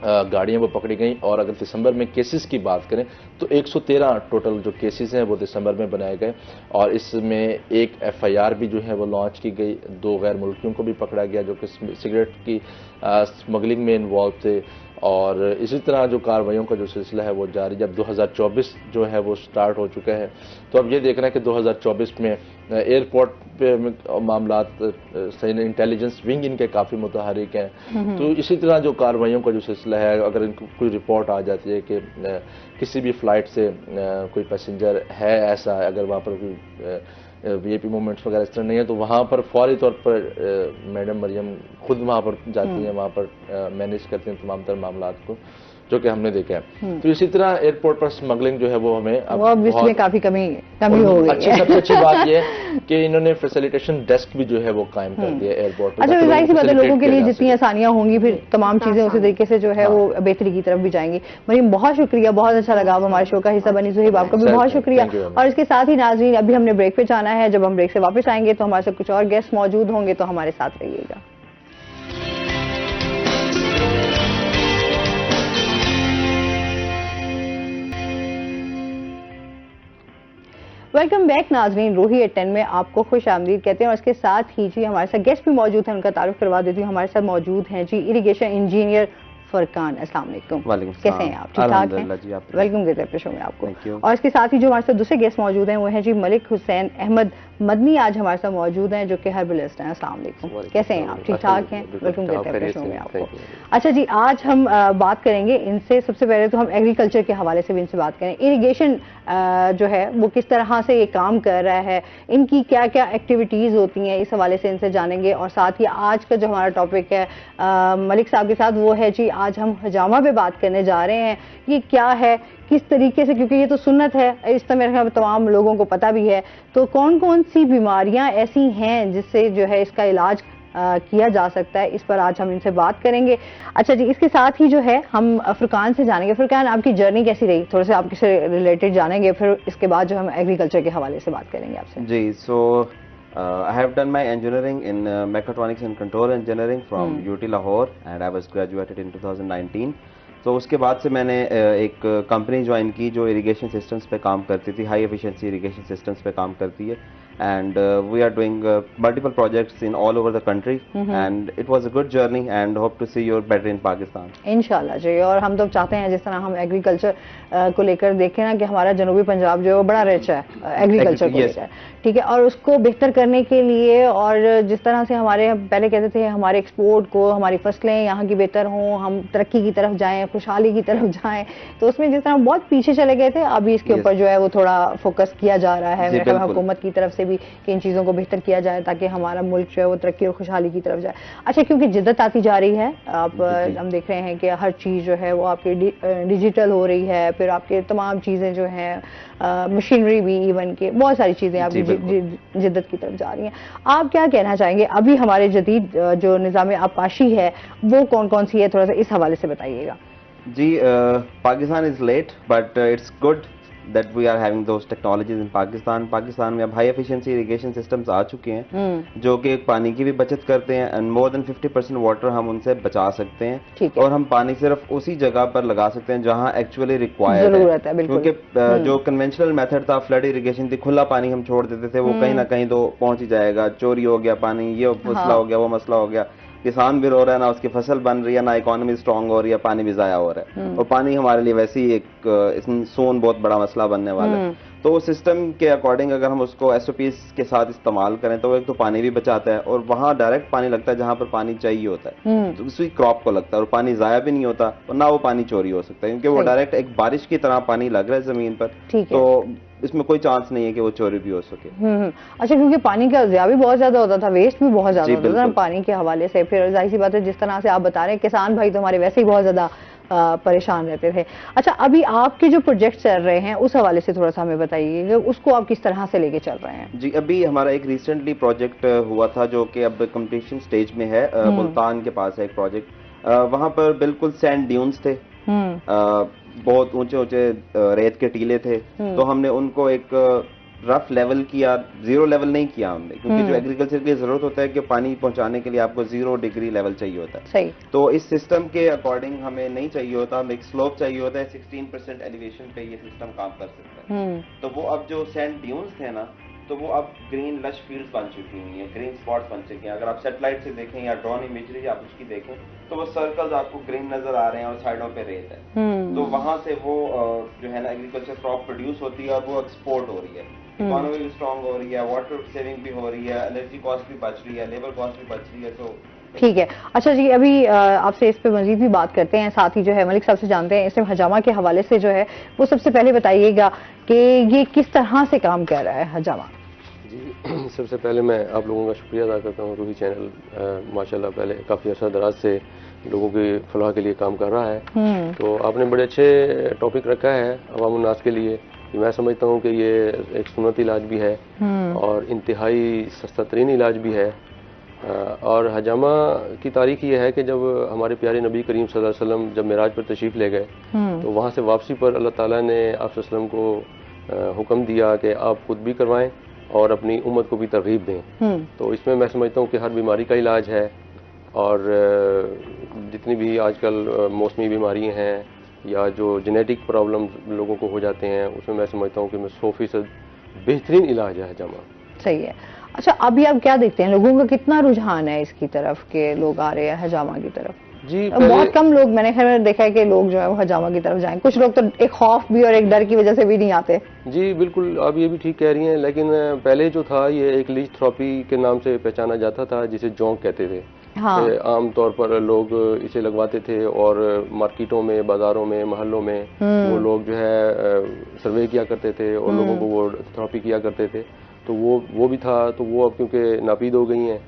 गाड़ियाँ वो पकड़ी गई। और अगर दिसंबर में केसेस की बात करें तो 113 टोटल जो केसेस हैं वो दिसंबर में बनाए गए, और इसमें एक FIR भी जो है वो लॉन्च की गई। 2 गैर मुल्कियों को भी पकड़ा गया जो कि सिगरेट की स्मगलिंग में इन्वॉल्व थे, और इसी तरह जो कार्रवाइयों का जो सिलसिला है वो जारी, जब 2024 जो है वो स्टार्ट हो चुका है, तो अब ये देखना है कि 2024 में एयरपोर्ट पे मामला सही, इंटेलिजेंस विंग इनके काफ़ी मुतहरिक हैं। तो इसी तरह जो कार्रवाइयों का जो सिलसिला है, अगर इनको कोई रिपोर्ट आ जाती है कि किसी भी फ्लाइट से कोई पैसेंजर है ऐसा, अगर वहाँ पर कोई वीआईपी मूवमेंट्स वगैरह इस तरह नहीं है, तो वहाँ पर फौरी तौर पर मैडम मरियम खुद वहाँ पर जाती हैं, वहाँ पर मैनेज करती हैं तमाम तर मामला को, जो कि हमने देखा है। तो इसी तरह एयरपोर्ट पर स्मगलिंग जो है वो हमें अब इसमें काफी कमी हो गई है। सबसे अच्छी बात ये कि इन्होंने फैसिलिटेशन डेस्क भी जो है वो कायम कर दिया एयरपोर्ट पर। अच्छा, जाहिर सी बात है, लोगों के लिए जितनी आसानियां होंगी फिर तमाम चीजें उसी तरीके से जो है वो बेहतरी की तरफ भी जाएंगी। मरीम, बहुत शुक्रिया, बहुत अच्छा लगा आप हमारे शो का हिस्सा बनी। ज़ुहैब, आपका भी बहुत शुक्रिया। और इसके साथ ही नाज़रीन, अभी हमने ब्रेक पे जाना है, जब हम ब्रेक से वापस आएंगे तो हमारे साथ कुछ और गेस्ट मौजूद होंगे, तो हमारे साथ रहिएगा। वेलकम बैक नाजरीन, रूही एट 10 में आपको खुश आमदीद कहते हैं। और इसके साथ ही जी हमारे साथ गेस्ट भी मौजूद हैं, उनका तारुफ करवा देती हूँ। हमारे साथ मौजूद हैं जी इरिगेशन इंजीनियर फरकान। अस्सलाम वालेकुम, कैसे हैं आप? ठीक ठाक हैं? वेलकम कहते हैं अपने शो में आपको। और इसके साथ ही जो हमारे साथ दूसरे गेस्ट मौजूद हैं वो हैं जी मलिक हुसैन अहमद मदनी, आज हमारे साथ मौजूद हैं, जो कि हर्बलिस्ट हैं। अस्सलाम वालेकुम, कैसे हैं आप? ठीक ठाक हैं? वेलकम कहते हैं अपने शो में आपको। अच्छा जी, आज हम बात करेंगे इनसे, सबसे पहले तो हम एग्रीकल्चर के हवाले से भी इनसे बात करें। इरिगेशन जो है वो किस तरह से ये काम कर रहा है, इनकी क्या क्या एक्टिविटीज़ होती हैं, इस हवाले से इनसे जानेंगे। और साथ ही आज का जो हमारा टॉपिक है मलिक साहब के साथ, वो है जी आज हम हजामा पे बात करने जा रहे हैं। ये क्या है, किस तरीके से, क्योंकि ये तो सुन्नत है, इस तरह मेरे ख्याल में तमाम लोगों को पता भी है, तो कौन कौन सी बीमारियां ऐसी हैं जिससे जो है इसका इलाज किया जा सकता है, इस पर आज हम इनसे बात करेंगे। अच्छा जी, इसके साथ ही जो है हम फुरकान से जानेंगे। फुरकान, आपकी जर्नी कैसी रही, थोड़ा सा आपके से रिलेटेड जानेंगे, फिर इसके बाद जो हम एग्रीकल्चर के हवाले से बात करेंगे आपसे। जी, सो I have done my engineering in mechatronics and control engineering from UT Lahore and I was graduated in 2019. तो उसके बाद से मैंने एक कंपनी ज्वाइन की जो इरिगेशन सिस्टम्स पे काम करती थी, हाई एफिशिएंसी इरिगेशन सिस्टम्स पे काम करती है, and we are doing multiple projects in all over the country and it was a good journey and hope to see you better in Pakistan. इंशाल्लाह जी। और हम तो चाहते हैं जिस तरह हम एग्रीकल्चर को लेकर देखें ना, कि हमारा जनूबी पंजाब जो है वो बड़ा रिच है एग्रीकल्चर को लेकर, ठीक है, और उसको बेहतर करने के लिए, और जिस तरह से हमारे पहले कहते थे हमारे एक्सपोर्ट को, हमारी फसलें यहाँ की बेहतर हों, हम तरक्की की तरफ जाएं, खुशहाली की तरफ जाएं, तो उसमें जिस तरह बहुत पीछे चले गए थे, अभी इसके ऊपर जो है वो थोड़ा फोकस किया जा रहा है मेरे ख्याल में हुकूमत की तरफ से भी, कि इन चीज़ों को बेहतर किया जाए ताकि हमारा मुल्क जो है वो तरक्की और खुशहाली की तरफ जाए। अच्छा, क्योंकि जिद्दत आती जा रही है, आप हम देख रहे हैं कि हर चीज़ जो है वो आपकी डिजिटल हो रही है, फिर आपके तमाम चीज़ें जो हैं, मशीनरी भी, इवन के बहुत सारी चीज़ें आपकी जिद्दत की तरफ जा रही हैं। आप क्या कहना चाहेंगे, अभी हमारे जदीद जो निज़ाम आबपाशी है वो कौन कौन सी है, थोड़ा सा इस हवाले से बताइएगा। जी, Pakistan is late but it's good that we are having those technologies in Pakistan में अब हाई एफिशिएंसी इरिगेशन सिस्टम्स आ चुके हैं जो कि पानी की भी बचत करते हैं एंड मोर देन 50% वाटर हम उनसे बचा सकते हैं, और हम पानी सिर्फ उसी जगह पर लगा सकते हैं जहां एक्चुअली रिक्वायर्ड है, क्योंकि जो कन्वेंशनल मेथड था फ्लड इरिगेशन थी, खुला पानी हम छोड़ देते थे, वो कहीं ना कहीं तो पहुंच ही जाएगा, चोरी हो गया पानी, ये मसला हो गया, वो मसला हो गया, किसान भी रो रहा है, ना उसकी फसल बन रही है, ना इकोनॉमी स्ट्रांग हो रही है, पानी भी जाया हो रहा है, और पानी हमारे लिए वैसे ही एक सोन बहुत बड़ा मसला बनने वाला है। तो सिस्टम के अकॉर्डिंग अगर हम उसको SOPs के साथ इस्तेमाल करें तो एक तो पानी भी बचाता है, और वहाँ डायरेक्ट पानी लगता है जहाँ पर पानी चाहिए होता है, तो उसी क्रॉप को लगता है, और पानी जाया भी नहीं होता, और ना वो पानी चोरी हो सकता है, क्योंकि वो डायरेक्ट एक बारिश की तरह पानी लग रहा है जमीन पर, तो इसमें कोई चांस नहीं है कि वो चोरी भी हो सके। अच्छा, क्योंकि पानी का ज़िया भी बहुत ज्यादा होता था, वेस्ट भी बहुत ज्यादा होता था पानी के हवाले से, फिर जाहिर सी बात है जिस तरह से आप बता रहे हैं, किसान भाई तो हमारे वैसे ही बहुत ज्यादा परेशान रहते थे। अच्छा, अभी आपके जो प्रोजेक्ट चल रहे हैं उस हवाले से थोड़ा सा हमें बताइए, उसको आप किस तरह से लेके चल रहे हैं? जी, अभी हमारा एक रिसेंटली प्रोजेक्ट हुआ था जो कि अब कंप्लीशन स्टेज में है, मुल्तान के पास है एक प्रोजेक्ट, वहाँ पर बिल्कुल सैंड ड्यून्स थे, बहुत ऊंचे ऊंचे रेत के टीले थे, तो हमने उनको एक रफ लेवल किया, जीरो लेवल नहीं किया हमने, क्योंकि जो एग्रीकल्चर के लिए जरूरत होता है कि पानी पहुंचाने के लिए आपको 0 डिग्री लेवल चाहिए होता है, सही। तो इस सिस्टम के अकॉर्डिंग हमें नहीं चाहिए होता, हमें एक स्लोप चाहिए होता है, 16% एलिवेशन पे ये सिस्टम काम कर सकता है। तो वो अब जो सैंड ड्यून्स थे ना, तो वो अब ग्रीन लश फील्ड्स बन चुकी हुई हैं, ग्रीन स्पॉट्स बन चुके हैं। अगर आप सैटेलाइट से देखें या ड्रोन इमेजरी आप उसकी देखें तो वो सर्कल्स आपको ग्रीन नजर आ रहे हैं और साइडों पे रेत है। तो वहां से वो जो है ना एग्रीकल्चर क्रॉप प्रोड्यूस होती है और वो एक्सपोर्ट हो रही है, इकोनॉमी भी स्ट्रांग हो रही है, वाटर सेविंग भी हो रही है, एनर्जी कॉस्ट भी बच रही है, लेबर कॉस्ट भी बच रही है। तो ठीक है। अच्छा जी, अभी आपसे इस पे मजीद भी बात करते हैं, साथ ही जो है मलिक साहब से जानते हैं इसमें हजामा के हवाले से जो है वो सबसे पहले बताइएगा कि ये किस तरह से काम कर रहा है हजामा। जी, सबसे पहले मैं आप लोगों का शुक्रिया अदा करता हूँ। रूही चैनल माशाल्लाह पहले काफ़ी अर्सा दराज से लोगों की फलाह के लिए काम कर रहा है। तो आपने बड़े अच्छे टॉपिक रखा है अवाम उन्नास के लिए। मैं समझता हूँ कि ये एक सुन्नत इलाज भी है और इंतहाई सस्ता तरीन इलाज भी है। और हजामा की तारीख ये है कि जब हमारे प्यारे नबी करीम सल्लल्लाहु अलैहि वसल्लम जब मेराज पर तशरीफ़ ले गए तो वहाँ से वापसी पर अल्लाह ताला ने आप सल्लम को हुक्म दिया कि आप खुद भी करवाएं और अपनी उम्मत को भी तरगीब दें। तो इसमें मैं समझता हूँ कि हर बीमारी का इलाज है और जितनी भी आजकल मौसमी बीमारियाँ हैं या जो जेनेटिक प्रॉब्लम लोगों को हो जाते हैं उसमें मैं समझता हूँ कि 100% बेहतरीन इलाज है हजामा। सही है। अच्छा, अभी आप क्या देखते हैं लोगों का कितना रुझान है इसकी तरफ के लोग आ रहे हैं हजामा की तरफ? जी, बहुत कम लोग मैंने खैर देखा है कि लोग जो है वो हजामा की तरफ जाएं। कुछ लोग तो एक खौफ भी और एक डर की वजह से भी नहीं आते। जी बिल्कुल, आप ये भी ठीक कह रही हैं, लेकिन पहले जो था ये एक लीच थेरेपी के नाम से पहचाना जाता था जिसे जोंक कहते थे। हाँ। आम तौर पर लोग इसे लगवाते थे और मार्केटों में, बाजारों में, मोहल्लों में वो लोग जो है सर्वे किया करते थे और लोगों को वो थेरेपी किया करते थे। तो वो भी था, तो वो अब क्योंकि नापीद हो गई हैं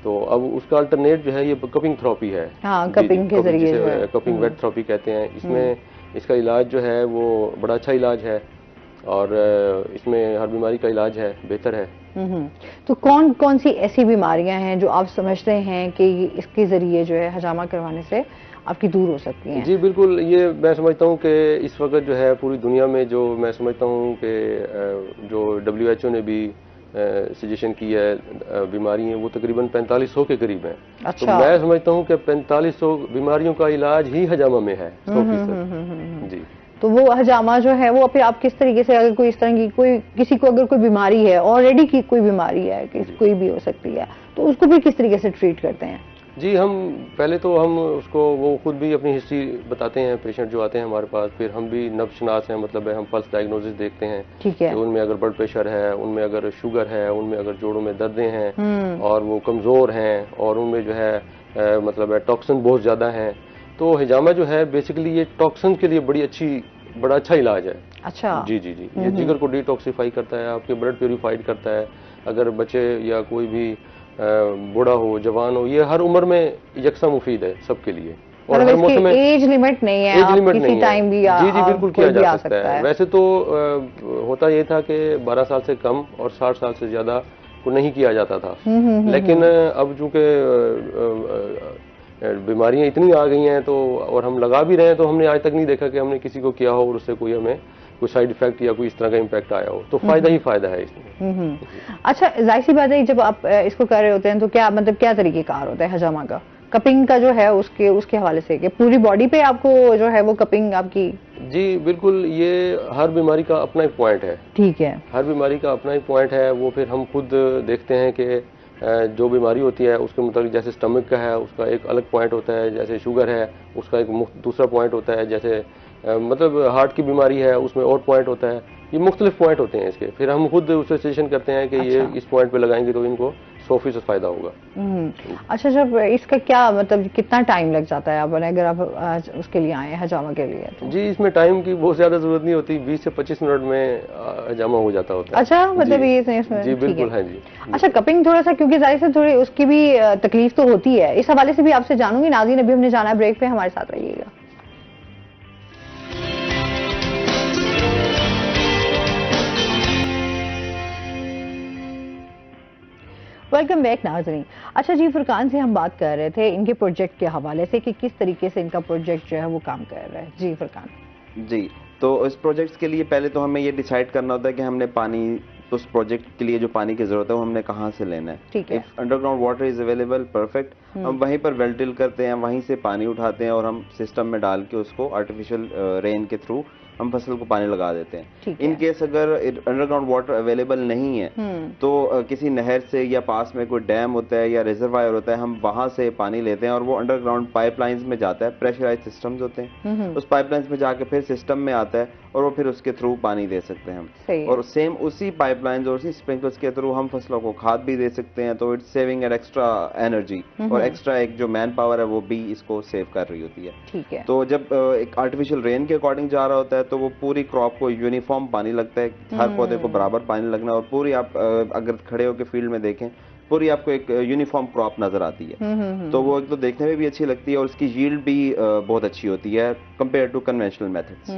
तो अब उसका अल्टरनेट जो है ये कपिंग थेरेपी है। हाँ, कपिंग के जरिए जो है कपिंग वेट थेरेपी कहते हैं। इसमें इसका इलाज जो है वो बड़ा अच्छा इलाज है और इसमें हर बीमारी का इलाज है, बेहतर है। तो कौन कौन सी ऐसी बीमारियां हैं जो आप समझते हैं कि इसके जरिए जो है हजामा करवाने से आपकी दूर हो सकती हैं? जी बिल्कुल, ये मैं समझता हूँ कि इस वक्त जो है पूरी दुनिया में जो मैं समझता हूँ कि जो WHO ने भी सजेशन की है बीमारी है वो तकरीबन 4500 के करीब है। अच्छा। तो मैं समझता हूँ कि 4500 बीमारियों का इलाज ही हजामा में है 100%। जी, तो वो हजामा जो है वो आप किस तरीके से, अगर कोई इस तरह की कोई किसी को अगर कोई बीमारी है ऑलरेडी की कोई बीमारी है कि कोई भी हो सकती है तो उसको भी किस तरीके से ट्रीट करते हैं? जी, हम पहले तो हम उसको वो खुद भी अपनी हिस्ट्री बताते हैं पेशेंट जो आते हैं हमारे पास, फिर हम भी नब्शनास हैं, मतलब है हम पल्स डायग्नोसिस देखते हैं। ठीक है। कि उनमें अगर ब्लड प्रेशर है, उनमें अगर शुगर है, उनमें अगर जोड़ों में दर्दें हैं और वो कमज़ोर हैं और उनमें जो है मतलब है टॉक्सिन बहुत ज़्यादा हैं, तो हिजामा जो है बेसिकली ये टॉक्सिन के लिए बड़ा अच्छा इलाज है। अच्छा। जी जी जी, ये जिगर को डिटॉक्सिफाई करता है, आपके ब्लड प्योरीफाइड करता है। अगर बच्चे या कोई भी बूढ़ा हो, जवान हो, ये हर उम्र में यकसा मुफीद है सबके लिए। और हर मौसम में एज लिमिट नहीं है, एज लिमिट नहीं टाइम भी जी जी बिल्कुल किया जा सकता है। वैसे तो होता ये था कि 12 साल से कम और 60 साल से ज्यादा को नहीं किया जाता था, लेकिन अब चूंकि बीमारियां इतनी आ गई हैं तो और हम लगा भी रहे हैं तो हमने आज तक नहीं देखा कि हमने किसी को किया हो और उससे कोई हमें कोई साइड इफेक्ट या कोई इस तरह का इम्पैक्ट आया हो। तो फायदा ही फायदा है इसमें। अच्छा, जाहिर सी बात है जब आप इसको कर रहे होते हैं तो क्या मतलब क्या तरीकेकार होता है हजामा का? कपिंग का जो है उसके हवाले से कि पूरी बॉडी पे आपको जो है वो कपिंग आपकी? जी बिल्कुल, ये हर बीमारी का अपना एक पॉइंट है। ठीक है। हर बीमारी का अपना एक पॉइंट है, वो फिर हम खुद देखते हैं कि जो बीमारी होती है उसके मुताबिक, जैसे स्टमक का है उसका एक अलग पॉइंट होता है, जैसे शुगर है उसका एक दूसरा पॉइंट होता है, जैसे मतलब हार्ट की बीमारी है उसमें और पॉइंट होता है। ये मुख्तलिफ पॉइंट होते हैं इसके, फिर हम खुद उससे सजेशन करते हैं कि ये इस पॉइंट पे लगाएंगे तो इनको 100% फायदा होगा। अच्छा, जब इसका क्या मतलब कितना टाइम लग जाता है अगर आप उसके लिए आए हजामा के लिए तो? जी, इसमें टाइम की बहुत ज्यादा जरूरत नहीं होती, 20 से 25 मिनट में हजामा हो जाता होता है। अच्छा, मतलब ये इसमें जी बिल्कुल है जी। अच्छा, कपिंग थोड़ा सा क्योंकि जाहिर से थोड़ी उसकी भी तकलीफ तो होती है, इस हवाले से भी आपसे जानूंगी। नाज़रीन, अभी हमने जाना है ब्रेक पे, हमारे साथ रहिएगा। वेलकम बैक नाज़रीन। अच्छा जी, फुरकान से हम बात कर रहे थे इनके प्रोजेक्ट के हवाले से कि किस तरीके से इनका प्रोजेक्ट जो है वो काम कर रहा है। जी फुरकान। जी, तो इस प्रोजेक्ट्स के लिए पहले तो हमें ये डिसाइड करना होता है कि हमने पानी उस प्रोजेक्ट के लिए जो पानी की जरूरत है वो हमने कहाँ से लेना है। ठीक है। If underground water is available, perfect, हम वहीं पर वेल ड्रिल करते हैं, वहीं से पानी उठाते हैं और हम सिस्टम में डाल के उसको आर्टिफिशियल रेन के थ्रू हम फसल को पानी लगा देते हैं। इन केस अगर अंडरग्राउंड वाटर अवेलेबल नहीं है तो किसी नहर से या पास में कोई डैम होता है या रिजर्वायर होता है, हम वहां से पानी लेते हैं और वो अंडरग्राउंड पाइपलाइंस में जाता है। प्रेशराइज सिस्टम्स होते हैं, उस पाइपलाइंस में जाके फिर सिस्टम में आता है और वो फिर उसके थ्रू पानी दे सकते हैं हम। और सेम उसी पाइपलाइंस और उसी स्प्रिंकलर्स के थ्रू हम फसलों को खाद भी दे सकते हैं। तो it's saving an extra energy और एक्स्ट्रा एक जो मैन पावर है वो भी इसको सेव कर रही होती है। ठीक है। तो जब एक आर्टिफिशियल रेन के अकॉर्डिंग जा रहा होता है तो वो पूरी क्रॉप को यूनिफॉर्म पानी लगता है, हर पौधे को बराबर पानी लगना, और पूरी आप अगर खड़े होकर फील्ड में देखें पूरी आपको एक यूनिफॉर्म क्रॉप नजर आती है। तो वो एक तो देखने में भी अच्छी लगती है और उसकी यील्ड भी बहुत अच्छी होती है कंपेयर टू कन्वेंशनल मेथड्स।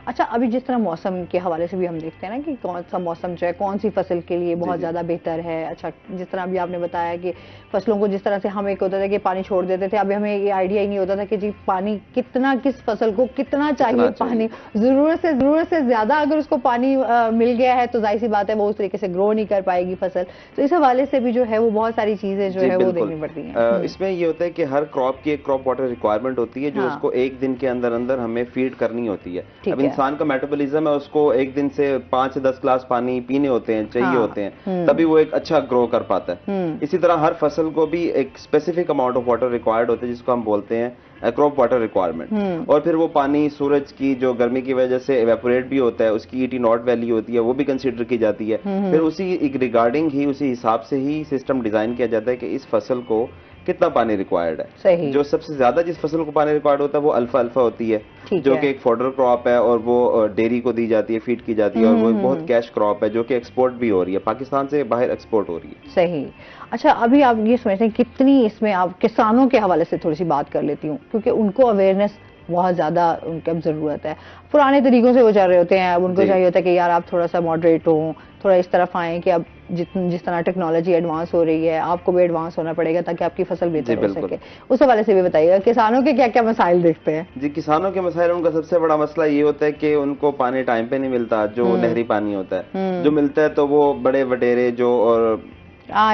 अच्छा, अभी जिस तरह मौसम के हवाले से भी हम देखते हैं ना कि कौन सा मौसम जो है कौन सी फसल के लिए बहुत ज्यादा बेहतर है। अच्छा, जिस तरह अभी आपने बताया कि फसलों को जिस तरह से हम एक होता था कि पानी छोड़ देते थे, अभी हमें ये आइडिया ही नहीं होता था कि जी पानी कितना, किस फसल को कितना चाहिए पानी। जरूरत से ज्यादा अगर उसको पानी मिल गया है तो जाहिर सी बात है वो उस तरीके से ग्रो नहीं कर पाएगी फसल। तो इस हवाले से भी जो है वो बहुत सारी चीजें जो है वो देखनी पड़ती हैं। इसमें ये होता है कि हर क्रॉप की एक क्रॉप वाटर रिक्वायरमेंट होती है जो उसको एक दिन के अंदर अंदर हमें फीड करनी होती है। अब इंसान का मेटाबॉलिज्म है, उसको एक दिन से 5 से 10 ग्लास पानी पीने होते हैं, चाहिए होते हैं, तभी वो एक अच्छा ग्रो कर पाता है। इसी तरह हर फसल को भी एक specific amount of water required होता है जिसको हम बोलते हैं क्रॉप वाटर रिक्वायरमेंट। और फिर वो पानी सूरज की जो गर्मी की वजह से एवेपोरेट भी होता है, उसकी ET नॉट वैल्यू होती है, वो भी कंसीडर की जाती है। फिर उसी रिगार्डिंग ही उसी हिसाब से ही सिस्टम डिजाइन किया जाता है कि इस फसल को कितना पानी रिक्वायर्ड है। जो सबसे ज्यादा जिस फसल को पानी रिक्वायर्ड होता है वो अल्फा होती है, जो कि एक फॉडर क्रॉप है और वो डेयरी को दी जाती है, फीड की जाती है, और वो एक बहुत कैश क्रॉप है जो कि एक्सपोर्ट भी हो रही है, पाकिस्तान से बाहर एक्सपोर्ट हो रही है। सही। अच्छा, अभी आप ये समझते हैं कितनी इसमें आप किसानों के हवाले से थोड़ी सी बात कर लेती हूँ, क्योंकि उनको अवेयरनेस बहुत ज्यादा उनकी अब जरूरत है। पुराने तरीकों से वो चल रहे होते हैं, अब उनको चाहिए होता है कि यार आप थोड़ा सा मॉडरेट हो, थोड़ा इस तरफ आए कि अब जिस तरह टेक्नोलॉजी एडवांस हो रही है आपको भी एडवांस होना पड़ेगा ताकि आपकी फसल बेहतर हो सके। उस हवाले से भी बताइएगा किसानों के क्या क्या मसाइल देखते हैं। जी, किसानों के मसाइल, उनका सबसे बड़ा मसला ये होता है कि उनको पानी टाइम पे नहीं मिलता, जो नहरी पानी होता है। जो मिलता है तो वो बड़े वडेरे जो और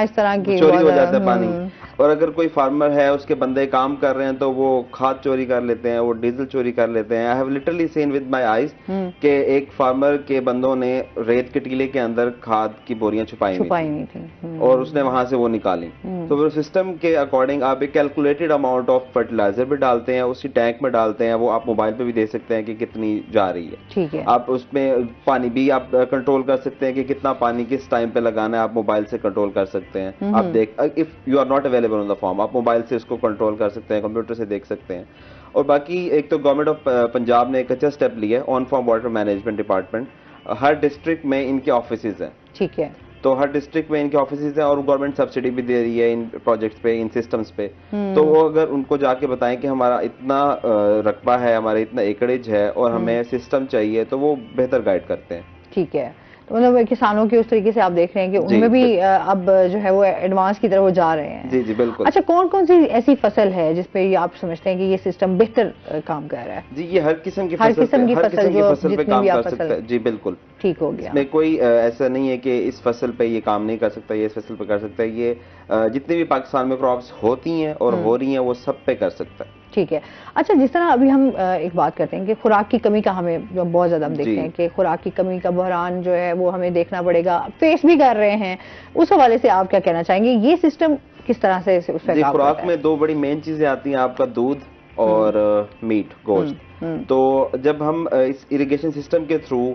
इस तरह की चोरी हो जाता है पानी। और अगर कोई फार्मर है उसके बंदे काम कर रहे हैं तो वो खाद चोरी कर लेते हैं, वो डीजल चोरी कर लेते हैं। I have literally seen with my eyes कि एक फार्मर के बंदों ने रेत के टीले के अंदर खाद की बोरियां छुपाई नहीं थी और उसने वहां से वो निकाली। तो फिर सिस्टम के अकॉर्डिंग आप एक कैलकुलेटेड अमाउंट ऑफ फर्टिलाइजर भी डालते हैं, उसी टैंक में डालते हैं, वो आप मोबाइल पे भी दे सकते हैं कि कितनी जा रही है। ठीक है। आप उसमें पानी भी आप कंट्रोल कर सकते हैं कि कितना पानी किस टाइम पे लगाना है, आप मोबाइल से कंट्रोल कर सकते हैं। आप देख, if you are not available on the farm, आप मोबाइल से उसको कंट्रोल कर सकते हैं, कंप्यूटर से देख सकते हैं। और बाकी एक तो गवर्नमेंट ऑफ पंजाब ने एक अच्छा स्टेप लिया है, on form water management department. Her district में इनके ऑफिसेज हैं। ठीक है। तो हर डिस्ट्रिक्ट में इनके ऑफिसेज हैं और गवर्नमेंट सब्सिडी भी दे रही है इन प्रोजेक्ट्स पे, इन सिस्टम्स पे। तो वो अगर उनको जाके बताएं कि हमारा इतना रकबा है, हमारा इतना एकड़ेज है और हमें सिस्टम चाहिए, तो वो बेहतर गाइड करते हैं। ठीक है। तो मतलब किसानों की उस तरीके से आप देख रहे हैं कि उनमें भी अब जो है वो एडवांस की तरफ वो जा रहे हैं। जी जी बिल्कुल। अच्छा, कौन कौन सी ऐसी फसल है जिसपे आप समझते हैं कि ये सिस्टम बेहतर काम कर रहा है? जी, ये हर किस्म की फसल पे काम कर सकता है। जी बिल्कुल, ठीक हो गया। इसमें कोई ऐसा नहीं है कि इस फसल पे ये काम नहीं कर सकता, ये इस फसल पे कर सकता है। ये जितनी भी पाकिस्तान में क्रॉप्स होती हैं और हो रही हैं वो सब पे कर सकता है। ठीक है। अच्छा, जिस तरह अभी हम एक बात करते हैं कि खुराक की कमी का हमें जो बहुत ज्यादा हम देखते हैं कि खुराक की कमी का बहरान जो है वो हमें देखना पड़ेगा, फेस भी कर रहे हैं, उस हवाले से आप क्या कहना चाहेंगे? ये सिस्टम किस तरह से उस पर काम करता है? खुराक में दो बड़ी मेन चीजें आती हैं, आपका दूध और मीट, गोश्त। तो जब हम इस इरिगेशन सिस्टम के थ्रू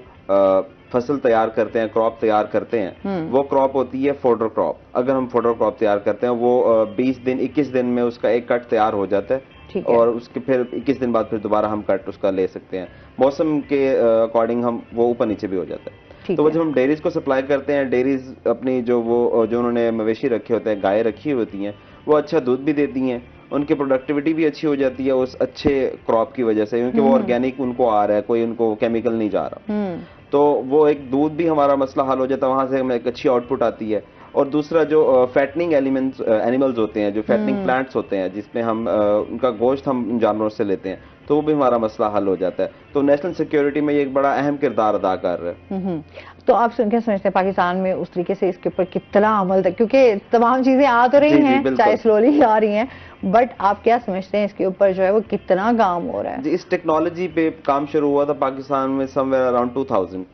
फसल तैयार करते हैं, क्रॉप तैयार करते हैं, वो क्रॉप होती है फोडर क्रॉप। अगर हम फोडर क्रॉप तैयार करते हैं वो 20 दिन 21 दिन में उसका एक कट तैयार हो जाता है और उसके फिर 21 दिन बाद फिर दोबारा हम कट उसका ले सकते हैं। मौसम के अकॉर्डिंग हम वो ऊपर नीचे भी हो जाता है। तो वो जब हम डेयरीज को सप्लाई करते हैं, डेयरीज अपनी जो उन्होंने मवेशी रखे होते हैं, गाय रखी होती हैं, वो अच्छा दूध भी देती हैं, उनकी प्रोडक्टिविटी भी अच्छी हो जाती है उस अच्छे क्रॉप की वजह से, क्योंकि वो ऑर्गेनिक उनको आ रहा है, कोई उनको केमिकल नहीं जा रहा। तो वो एक दूध भी हमारा मसला हल हो जाता है, वहां से हमें एक अच्छी आउटपुट आती है। और दूसरा जो फैटनिंग एलिमेंट्स एनिमल्स होते हैं, जो फैटनिंग प्लांट्स होते हैं जिसमें हम उनका गोश्त हम जानवरों से लेते हैं, तो वो भी हमारा मसला हल हो जाता है। तो नेशनल सिक्योरिटी में ये एक बड़ा अहम किरदार अदा कर रहा है। तो आप क्या समझते हैं पाकिस्तान में उस तरीके से इसके ऊपर कितना अमल तक, क्योंकि तमाम चीजें आ तो रही हैं, चाहे स्लोली आ रही हैं, बट आप क्या समझते हैं इसके ऊपर जो है वो कितना काम हो रहा है? इस टेक्नोलॉजी पे काम शुरू हुआ था पाकिस्तान में समवेयर अराउंड 2000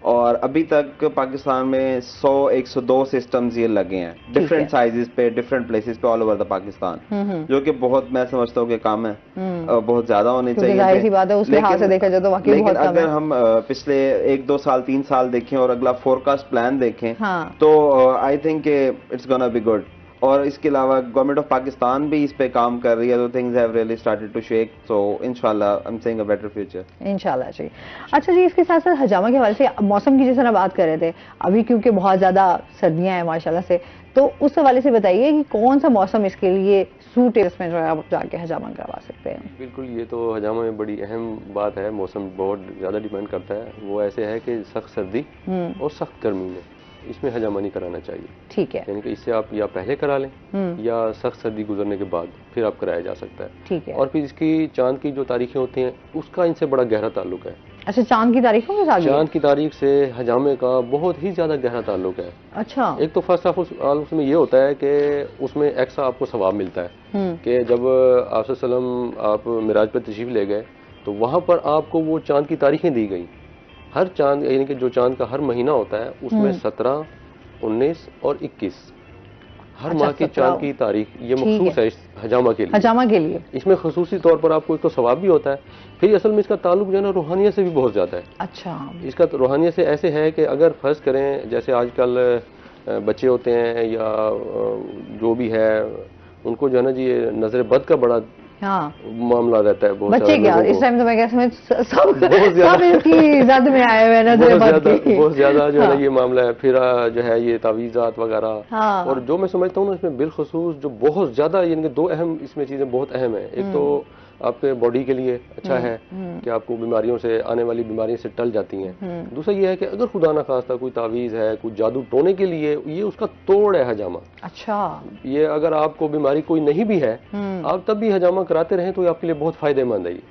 और अभी तक पाकिस्तान में 100-102 सिस्टम्स ये लगे हैं डिफरेंट साइजेस पे, डिफरेंट प्लेसेस पे ऑल ओवर द पाकिस्तान, जो कि बहुत, मैं समझता हूँ कि काम है, बहुत ज्यादा होने चाहिए। जाहिर सी बात है, उस लिहाज से देखा जाए तो वाकई बहुत कम है। अगर हम पिछले 1-2 साल 3 साल देखें और अगला फोरकास्ट प्लान देखें, तो I think it's gonna be good. और इसके अलावा गवर्नमेंट ऑफ पाकिस्तान भी इस पे काम कर रही है, तो things have really started to shake, so इंशाल्लाह I am seeing a better future इंशाल्लाह जी। अच्छा जी, इसके साथ साथ हजामा के हवाले से मौसम की जैसे ना बात कर रहे थे अभी, क्योंकि बहुत ज्यादा सर्दियां हैं माशाल्लाह से, तो उस हवाले से बताइए कि कौन सा मौसम इसके लिए सूट है, इसमें जो है आप जाके हजामा करवा सकते हैं? बिल्कुल, ये तो हजामा में बड़ी अहम बात है। मौसम बहुत ज्यादा डिपेंड करता है। वो ऐसे है कि सख्त सर्दी और सख्त गर्मी में इसमें हजामा नहीं कराना चाहिए। ठीक है, यानी कि इससे आप या पहले करा लें या सख्त सर्दी गुजरने के बाद फिर आप कराया जा सकता है। ठीक है। और फिर इसकी चांद की जो तारीखें होती हैं उसका इनसे बड़ा गहरा ताल्लुक है। अच्छा, चांद की तारीखों के साथ? चांद की तारीख से हजामे का बहुत ही ज्यादा गहरा ताल्लुक है। अच्छा। एक तो फर्स्ट ऑफ ऑल उसमें ये होता है कि उसमें एक्स्ट्रा आपको सवाब मिलता है कि जब आप मिराज पर तशरीफ ले गए तो वहां पर आपको वो चांद की तारीखें दी गई। हर चांद, यानी कि जो चांद का हर महीना होता है उसमें 17, 19 और 21 हर माह की चांद की तारीख ये मखसूस है हजामा के लिए। हजामा के लिए इसमें खसूसी तौर पर आपको एक तो सवाब भी होता है, फिर असल में इसका ताल्लुक जो है ना रूहानियत से भी बहुत ज्यादा है। अच्छा। इसका तो रूहानियत से ऐसे है कि अगर फर्ज करें जैसे आजकल बच्चे होते हैं या जो भी है उनको जो है ना जी नजर बद का बड़ा मामला रहता है। बहुत बच्चे क्या इस टाइम तो मैं सब इसकी जद में आए हुए हैं, बहुत ज्यादा जो है ना ये मामला है। फिर जो है ये तावीज़ात वगैरह, और जो मैं समझता हूँ ना इसमें बिलखसूस जो बहुत ज्यादा, यानी कि 2 अहम इसमें चीजें बहुत अहम है। एक तो आपके बॉडी के लिए अच्छा है कि आपको बीमारियों से, आने वाली बीमारियों से टल जाती हैं। दूसरा ये है कि अगर खुदा ना खास्ता कोई तावीज़ है, कोई जादू टोने के लिए, ये उसका तोड़ है हजामा। अच्छा। ये अगर आपको बीमारी कोई नहीं भी है आप तब भी हजामा कराते रहें तो आपके लिए बहुत फायदेमंद है ये।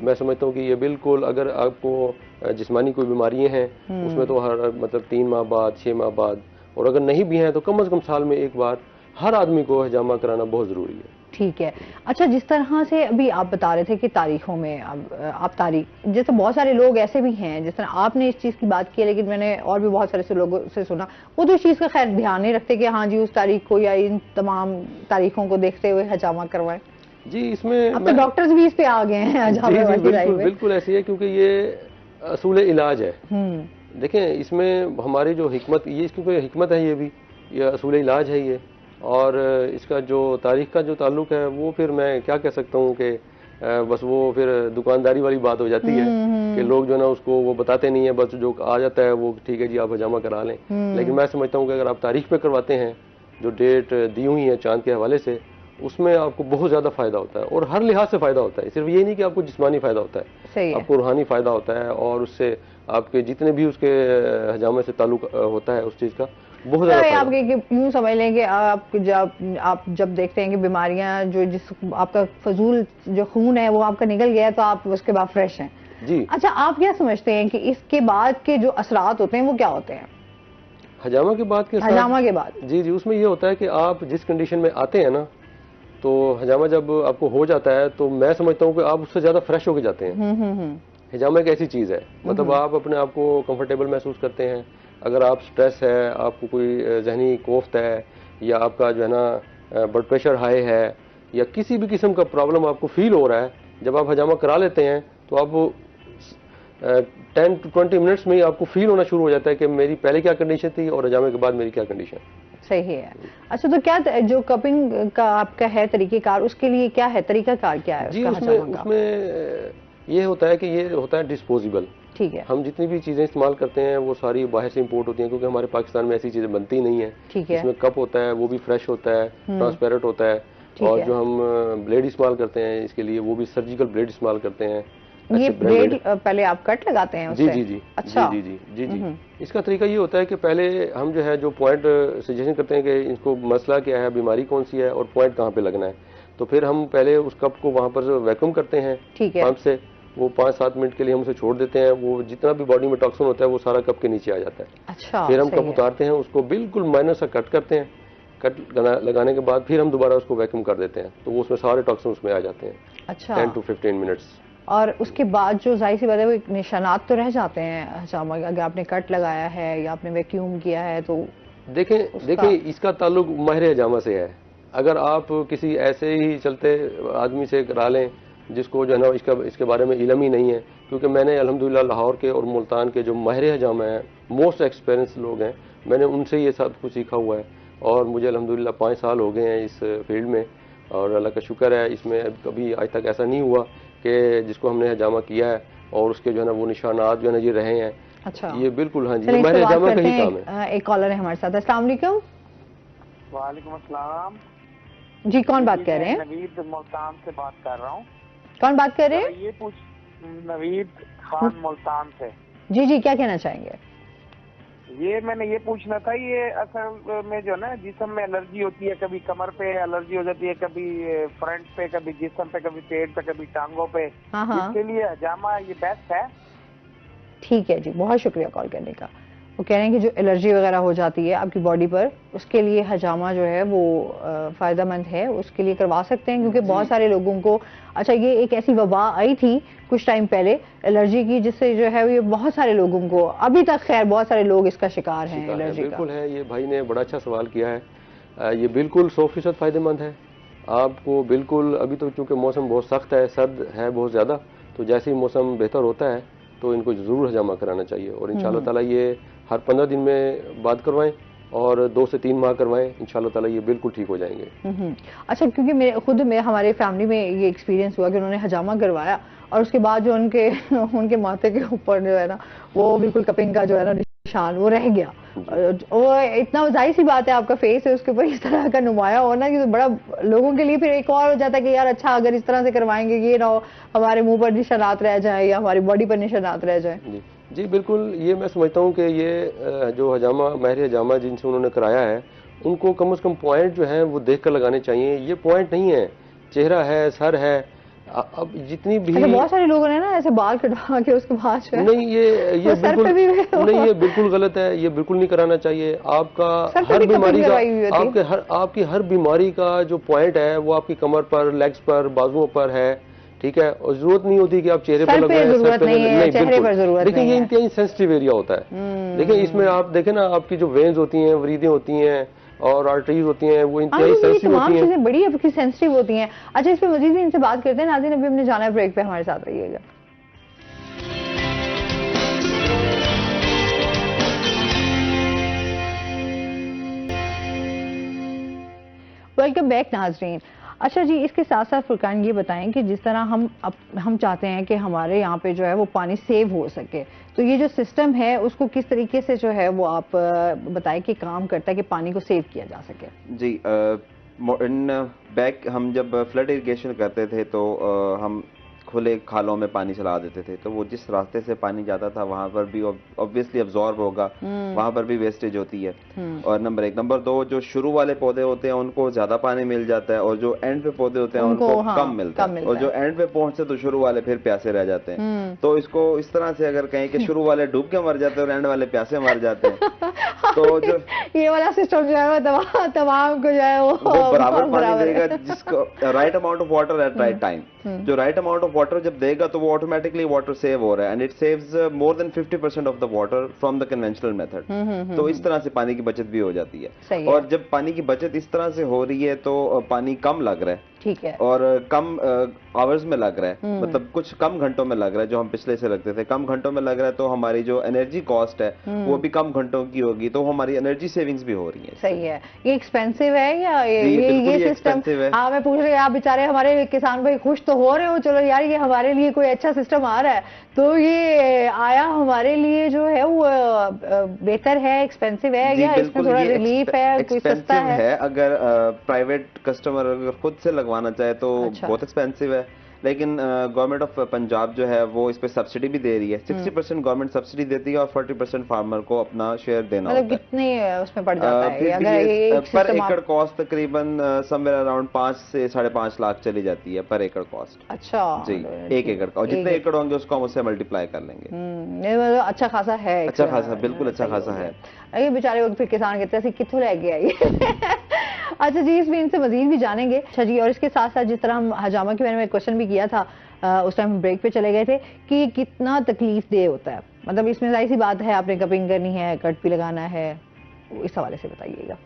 मैं समझता हूँ कि ये बिल्कुल, अगर आपको जिस्मानी कोई बीमारियां हैं उसमें तो हर मतलब 3 माह बाद, 6 माह बाद, और अगर नहीं भी हैं तो कम से कम साल में एक बार हर आदमी को हजामा कराना बहुत जरूरी है। ठीक है। अच्छा, जिस तरह से अभी आप बता रहे थे कि तारीखों में आप तारीख, जैसे बहुत सारे लोग ऐसे भी हैं, जिस तरह आपने इस चीज़ की बात की, लेकिन मैंने और भी बहुत सारे से लोगों से सुना वो तो इस चीज़ का खैर ध्यान नहीं रखते कि हाँ जी उस तारीख को या इन तमाम तारीखों को देखते हुए हजामा करवाएं। जी, इसमें अब तो डॉक्टर्स भी इस पे आ गए हैं हजामे वाली राय में। बिल्कुल ऐसी है, क्योंकि ये असूल इलाज है। देखें इसमें हमारी जो हिकमत, ये इसकी कोई हिकमत है, ये असूल इलाज है ये। और इसका जो तारीख का जो ताल्लुक है वो फिर मैं क्या कह सकता हूँ कि बस वो फिर दुकानदारी वाली बात हो जाती है कि लोग जो है ना उसको वो बताते नहीं है, बस जो आ जाता है वो ठीक है जी आप हजामा करा लें। लेकिन मैं समझता हूँ कि अगर आप तारीख पे करवाते हैं, जो डेट दी हुई है चांद के हवाले से, उसमें आपको बहुत ज्यादा फायदा होता है और हर लिहाज से फायदा होता है। सिर्फ ये नहीं कि आपको जिस्मानी फायदा होता है, आपको रूहानी फायदा होता है, और उससे आपके जितने भी उसके हजामे से ताल्लुक होता है उस चीज का बहुत ज्यादा। आप यूं समझ लें कि आप जब देखते हैं कि बीमारियां जो जिस आपका फजूल जो खून है वो आपका निकल गया है तो आप उसके बाद फ्रेश हैं जी। अच्छा, आप क्या समझते हैं कि इसके बाद के जो असरात होते हैं वो क्या होते हैं हजामा के बाद? हजामा के बाद जी, उसमें ये होता है कि आप जिस कंडीशन में आते हैं ना, तो हजामा जब आपको हो जाता है तो मैं समझता हूँ कि आप उससे ज्यादा फ्रेश होके जाते हैं। हजामा एक ऐसी चीज है, मतलब आप अपने आप को कंफर्टेबल महसूस करते हैं। अगर आप स्ट्रेस है, आपको कोई जहनी कोफ्त है, या आपका जो है ना ब्लड प्रेशर हाई है, या किसी भी किस्म का प्रॉब्लम आपको फील हो रहा है, जब आप हजामा करा लेते हैं तो आप 10 to 20 मिनट्स में ही आपको फील होना शुरू हो जाता है कि मेरी पहले क्या कंडीशन थी और हजामे के बाद मेरी क्या कंडीशन। सही है। अच्छा, तो क्या जो कपिंग का आपका है तरीकेकार, उसके लिए क्या है तरीकाकार, क्या है जी? उसमें ये होता है कि ये होता है डिस्पोजेबल। ठीक है। हम जितनी भी चीजें इस्तेमाल करते हैं वो सारी बाहर से इंपोर्ट होती हैं, क्योंकि हमारे पाकिस्तान में ऐसी चीजें बनती नहीं है। ठीक है। इसमें कप होता है वो भी फ्रेश होता है, ट्रांसपेरेंट होता है, और जो हम ब्लेड इस्तेमाल करते हैं इसके लिए वो भी सर्जिकल ब्लेड इस्तेमाल करते हैं, ये branded। ब्लेड पहले आप कट लगाते हैं जी उससे? जी जी अच्छा। जी जी जी जी जी। इसका तरीका ये होता है कि पहले हम जो है जो पॉइंट सजेशन करते हैं कि इनको मसला क्या है, बीमारी कौन सी है और पॉइंट कहाँ पे लगना है, तो फिर हम पहले उस कप को वहाँ पर वैक्यूम करते हैं ठीक है। पंप से। वो 5-7 मिनट के लिए हम उसे छोड़ देते हैं, वो जितना भी बॉडी में टॉक्सिन होता है वो सारा कप के नीचे आ जाता है। अच्छा, फिर हम सही कप है। उतारते हैं, उसको बिल्कुल माइनर सा कट करते हैं। कट लगाने के बाद फिर हम दोबारा उसको वैक्यूम कर देते हैं, तो वो उसमें सारे टॉक्सिन उसमें आ जाते हैं। अच्छा। 10 to 15 मिनट्स। और उसके बाद जो जाहिर सी बात है वो एक निशानात तो रह जाते हैं हजामा, अगर आपने कट लगाया है या आपने वैक्यूम किया है तो। देखें इसका ताल्लुक माहिर हजामा से है। अगर आप किसी ऐसे ही चलते आदमी से करा लें जिसको जो है ना इसके बारे में इल्म ही नहीं है, क्योंकि मैंने अल्हम्दुलिल्लाह लाहौर के और मुल्तान के जो माहिर हजामा हैं, मोस्ट एक्सपीरियंस लोग हैं, मैंने उनसे ये सब कुछ सीखा हुआ है और मुझे अल्हम्दुलिल्लाह 5 साल हो गए हैं इस फील्ड में और अल्लाह का शुक्र है इसमें कभी आज तक ऐसा नहीं हुआ कि जिसको हमने हजामा किया है और उसके जो है ना वो निशानात जो है ना ये रहे हैं। अच्छा, ये बिल्कुल हाँ जी, चलिए, माहिर इस पे बात हजामा का करते ही काम है। हैं। एक कॉलर है हमारे साथ। अस्सलाम वालेकुम। वालेकुम अस्सलाम जी, कौन बात कर रहे हैं? नवीद मुल्तान से बात कर रहा हूँ। कौन बात कर रहे हैं? ये पूछ नवीद खान मुल्तान से। जी जी, क्या कहना चाहेंगे? ये मैंने ये पूछना था, ये असल में जो ना जिस्म में एलर्जी होती है, कभी कमर पे एलर्जी हो जाती है, कभी फ्रंट पे, कभी जिस्म पे, कभी पेट पे, कभी टांगों पे। हाँ हाँ, इसके लिए हजामा ये बेस्ट है। ठीक है जी, बहुत शुक्रिया कॉल करने का। वो कह रहे हैं कि जो एलर्जी वगैरह हो जाती है आपकी बॉडी पर, उसके लिए हजामा जो है वो फ़ायदेमंद है, उसके लिए करवा सकते हैं, क्योंकि बहुत सारे लोगों को, अच्छा ये एक ऐसी वबा आई थी कुछ टाइम पहले एलर्जी की, जिससे जो है ये बहुत सारे लोगों को, अभी तक खैर बहुत सारे लोग इसका शिकार हैं एलर्जी का। बिल्कुल है, ये भाई ने बड़ा अच्छा सवाल किया है। ये बिल्कुल 100% फ़ायदेमंद है आपको। बिल्कुल अभी तो चूँकि मौसम बहुत सख्त है, सर्द है बहुत ज़्यादा, तो जैसे ही मौसम बेहतर होता है तो इनको ज़रूर हजामा कराना चाहिए और इंशाल्लाह ताला ये हर 15 दिन में बाद करवाएं और 2 से 3 माह करवाएं, इंशाल्लाह ताला ये बिल्कुल ठीक हो जाएंगे। अच्छा, क्योंकि मेरे हमारे फैमिली में ये एक्सपीरियंस हुआ कि उन्होंने हजामा करवाया और उसके बाद जो उनके माथे के ऊपर जो है ना वो बिल्कुल कपिंग का जो है ना निशान वो रह गया। वो इतना जाहिर सी बात है, आपका फेस है उसके ऊपर इस तरह का नुमाया होना कि तो बड़ा लोगों के लिए फिर एक और हो जाता है कि यार अच्छा अगर इस तरह से करवाएंगे ये ना हो हमारे मुंह पर निशानात रह जाए या हमारी बॉडी पर निशानात रह जाए। जी बिल्कुल, ये मैं समझता हूँ कि ये जो हजामा माहिर हजामा जिनसे उन्होंने कराया है उनको कम से कम पॉइंट जो है वो देख कर लगाने चाहिए। ये पॉइंट नहीं है, चेहरा है, सर है। अब जितनी भी बहुत सारे लोगों ने ना ऐसे बाल कटवा के उसके बाद जो है नहीं, ये बिल्कुल नहीं, ये बिल्कुल गलत है, ये बिल्कुल नहीं कराना चाहिए। आपका हर बीमारी का आपकी हर बीमारी का जो पॉइंट है वो आपकी कमर पर, लेग्स पर, बाजुओं पर है, ठीक है, और जरूरत नहीं होती कि आप चेहरे पर लगाएं, जरूरत नहीं है, चेहरे पर जरूरत देखिए ये इंतहाई सेंसिटिव एरिया होता है। देखिए इसमें आप देखें ना, आपकी जो वेन्स होती हैं, वरीदें होती हैं और आर्टरीज होती हैं, वो इंतहाई सेंसिटिव होती हैं, चीजें बड़ी आपकी सेंसिटिव होती हैं। अच्छा, इस पे मजीद भी इनसे बात करते हैं। नाज़रीन, अभी हमने जाना है ब्रेक पे, हमारे साथ रहिएगा। वेलकम बैक नाज़रीन। अच्छा जी, इसके साथ साथ फुरकान ये बताएं कि जिस तरह हम चाहते हैं कि हमारे यहाँ पे जो है वो पानी सेव हो सके, तो ये जो सिस्टम है उसको किस तरीके से जो है वो आप बताएं कि काम करता है कि पानी को सेव किया जा सके। जी, इन बैक हम जब फ्लड इरिगेशन करते थे तो हम खुले खालों में पानी चला देते थे, तो वो जिस रास्ते से पानी जाता था वहां पर भी ऑब्वियसली अब्जॉर्ब होगा, वहां पर भी वेस्टेज होती है। और नंबर 1, नंबर 2, जो शुरू वाले पौधे होते हैं उनको ज्यादा पानी मिल जाता है और जो एंड पे पौधे होते हैं उनको कम मिलता है, और जो एंड पे पहुंचते तो शुरू वाले फिर प्यासे रह जाते हैं। तो इसको इस तरह से अगर कहें कि शुरू वाले डूब के मर जाते हैं और एंड वाले प्यासे मर जाते हैं, तो जो ये वाला सिस्टम जो है वो तमाम को जो है वो बराबर पानी देगा, जिसको right amount of water at right time. जो राइट अमाउंट ऑफ वाटर जब देगा तो वो ऑटोमेटिकली वाटर सेव हो रहा है, and it saves more than 50% of the water from the conventional method. तो इस तरह से पानी की बचत भी हो जाती है। और जब पानी की बचत इस तरह से हो रही है तो पानी कम लग रहा है, ठीक है, और कम आवर्स में लग रहा है, मतलब कुछ कम घंटों में लग रहा है। जो हम पिछले से लगते थे कम घंटों में लग रहा है, तो हमारी जो एनर्जी कॉस्ट है वो भी कम घंटों की होगी, तो हमारी एनर्जी सेविंग्स भी हो रही है। सही है। ये एक्सपेंसिव है या ये सिस्टम? हाँ, मैं पूछ रही हूँ, आप बेचारे हमारे किसान भाई खुश तो हो रहे हो, चलो यार ये हमारे लिए कोई अच्छा सिस्टम आ रहा है, तो ये आया हमारे लिए जो है वो बेहतर है, एक्सपेंसिव है या इसमें थोड़ा रिलीफ है, कोई सस्ता है? अगर प्राइवेट कस्टमर अगर खुद से लगवाना चाहे तो बहुत एक्सपेंसिव है। लेकिन गवर्नमेंट ऑफ पंजाब जो है वो इस पे सब्सिडी भी दे रही है। 60% गवर्नमेंट सब्सिडी देती है और 40% फार्मर को अपना शेयर देना होता है। कितने उसमें पड़ जाता है अगर ये पर एकड़ कॉस्ट तकरीबन समवेयर अराउंड 5 से 5.5 लाख चली जाती है पर एकड़ कॉस्ट। अच्छा जी, 1 एकड़ का, और जितने एकड़ होंगे उसको हम उससे मल्टीप्लाई कर लेंगे। अच्छा खासा है, अच्छा खासा, बिल्कुल अच्छा खासा है। अरे बेचारे लोग फिर किसान कहते हैं कितों लेके आइए। अच्छा जी, इसमें इनसे मजीद भी जानेंगे। अच्छा जी, और इसके साथ साथ जिस तरह हम हजामा के बारे में क्वेश्चन भी किया था, उस टाइम ब्रेक पे चले गए थे कि कितना तकलीफ दे होता है, मतलब इसमें जाहिर सी बात है आपने कपिंग करनी है, कट भी लगाना है, इस हवाले से बताइएगा।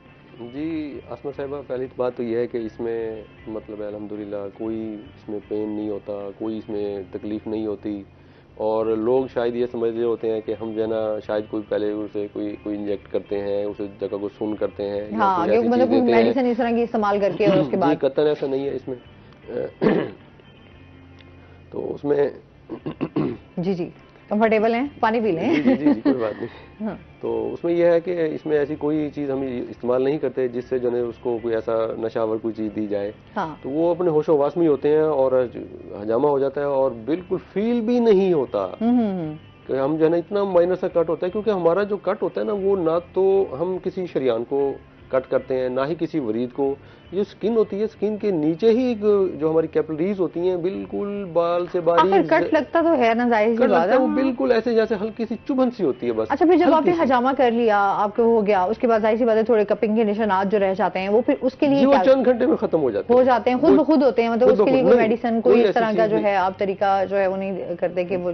जी आसमा साहिबा, पहली बात तो यह है कि इसमें मतलब अल्हम्दुलिल्लाह कोई इसमें पेन नहीं होता, कोई इसमें तकलीफ नहीं होती, और लोग शायद ये समझ रहे होते हैं कि हम जो है ना शायद कोई पहले उसे कोई इंजेक्ट करते हैं, उस जगह को सुन करते हैं, हाँ, मतलब कोई मेडिसिन इस तरह की इस्तेमाल करके और उसके बाद कतई ऐसा नहीं है इसमें। तो उसमें जी जी कंफर्टेबल हैं, पानी पी लें। जी, जी, जी, कोई बात नहीं। हाँ। तो उसमें यह है कि इसमें ऐसी कोई चीज़ हम इस्तेमाल नहीं करते जिससे जो है उसको कोई ऐसा नशावर कोई चीज़ दी जाए। हाँ। तो वो अपने होशो हवास में होते हैं और हजामा हो जाता है और बिल्कुल फील भी नहीं होता कि हम जो है ना इतना माइनर सा कट होता है, क्योंकि हमारा जो कट होता है ना वो ना तो हम किसी शरियान को कट करते हैं ना ही किसी वरीद को। जो स्किन होती है, स्किन के नीचे ही जो हमारी कैपिलरीज होती हैं बिल्कुल बाल से बारीक कट लगता तो है ना, जाहिर सी बात है, वो बिल्कुल ऐसे जैसे हल्की सी चुभन सी होती है बस। अच्छा, फिर जब आपने हजामा कर लिया, आपको हो गया, उसके बाद जाहिर सी बात है थोड़े कपिंग के निशानात जो रह जाते हैं वो फिर उसके लिए वो चंद घंटे में खत्म हो जाते हैं, खुद ब खुद होते हैं, मतलब उसके लिए कोई मेडिसिन कोई इस तरह का जो है आप तरीका जो है वो नहीं करते कि वो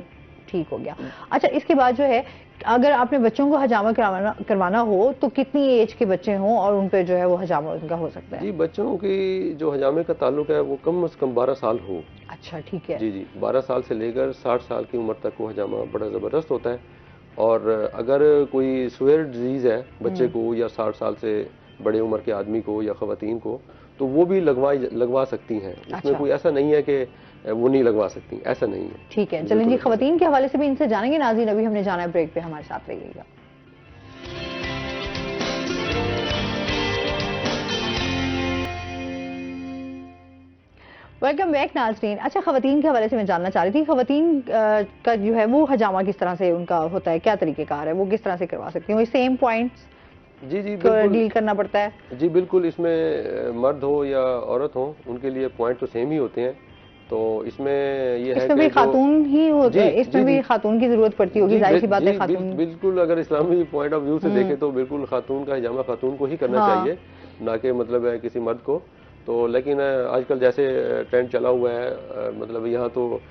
ठीक हो गया। अच्छा, इसके बाद जो है अगर आपने बच्चों को हजामा करवाना हो तो कितनी एज के बच्चे हों और उन पे जो है वो हजामा उनका हो सकता है? जी, बच्चों की जो हजामे का ताल्लुक है वो कम से कम 12 साल हो। अच्छा, ठीक है। जी जी, 12 साल से लेकर 60 साल की उम्र तक वो हजामा बड़ा ज़बरदस्त होता है। और अगर कोई सुगर डिजीज़ है बच्चे को या 60 साल से बड़े उम्र के आदमी को या ख़वातीन को, तो वो भी लगवा सकती हैं। इसमें कोई ऐसा नहीं है कि वो नहीं लगवा सकती, ऐसा नहीं है। ठीक है, चलें जी, ख़वातीन के हवाले से भी इनसे जानेंगे। नाज़रीन, अभी हमने जाना है ब्रेक पे, हमारे साथ रहिएगा। वेलकम बैक नाज़रीन। अच्छा, ख़वातीन के हवाले से मैं जानना चाह रही थी, ख़वातीन का जो है वो हजामा किस तरह से उनका होता है, क्या तरीक़ेकार है, वो किस तरह से करवा सकती हैं? वही सेम पॉइंट्स जी जी डील करना पड़ता है? जी बिल्कुल, इसमें मर्द हो या औरत हो उनके लिए पॉइंट तो सेम ही होते हैं। तो इसमें ये है कि भी खातून ही होते हैं, इसमें भी खातून की जरूरत पड़ती होगी, जाहिर सी बात है। खातून बिल्कुल, अगर इस्लामी पॉइंट ऑफ व्यू से देखें तो बिल्कुल खातून का हिजामा खातून को ही करना चाहिए, ना कि मतलब है किसी मर्द को। तो लेकिन आजकल जैसे ट्रेंड चला हुआ है, मतलब यहाँ तो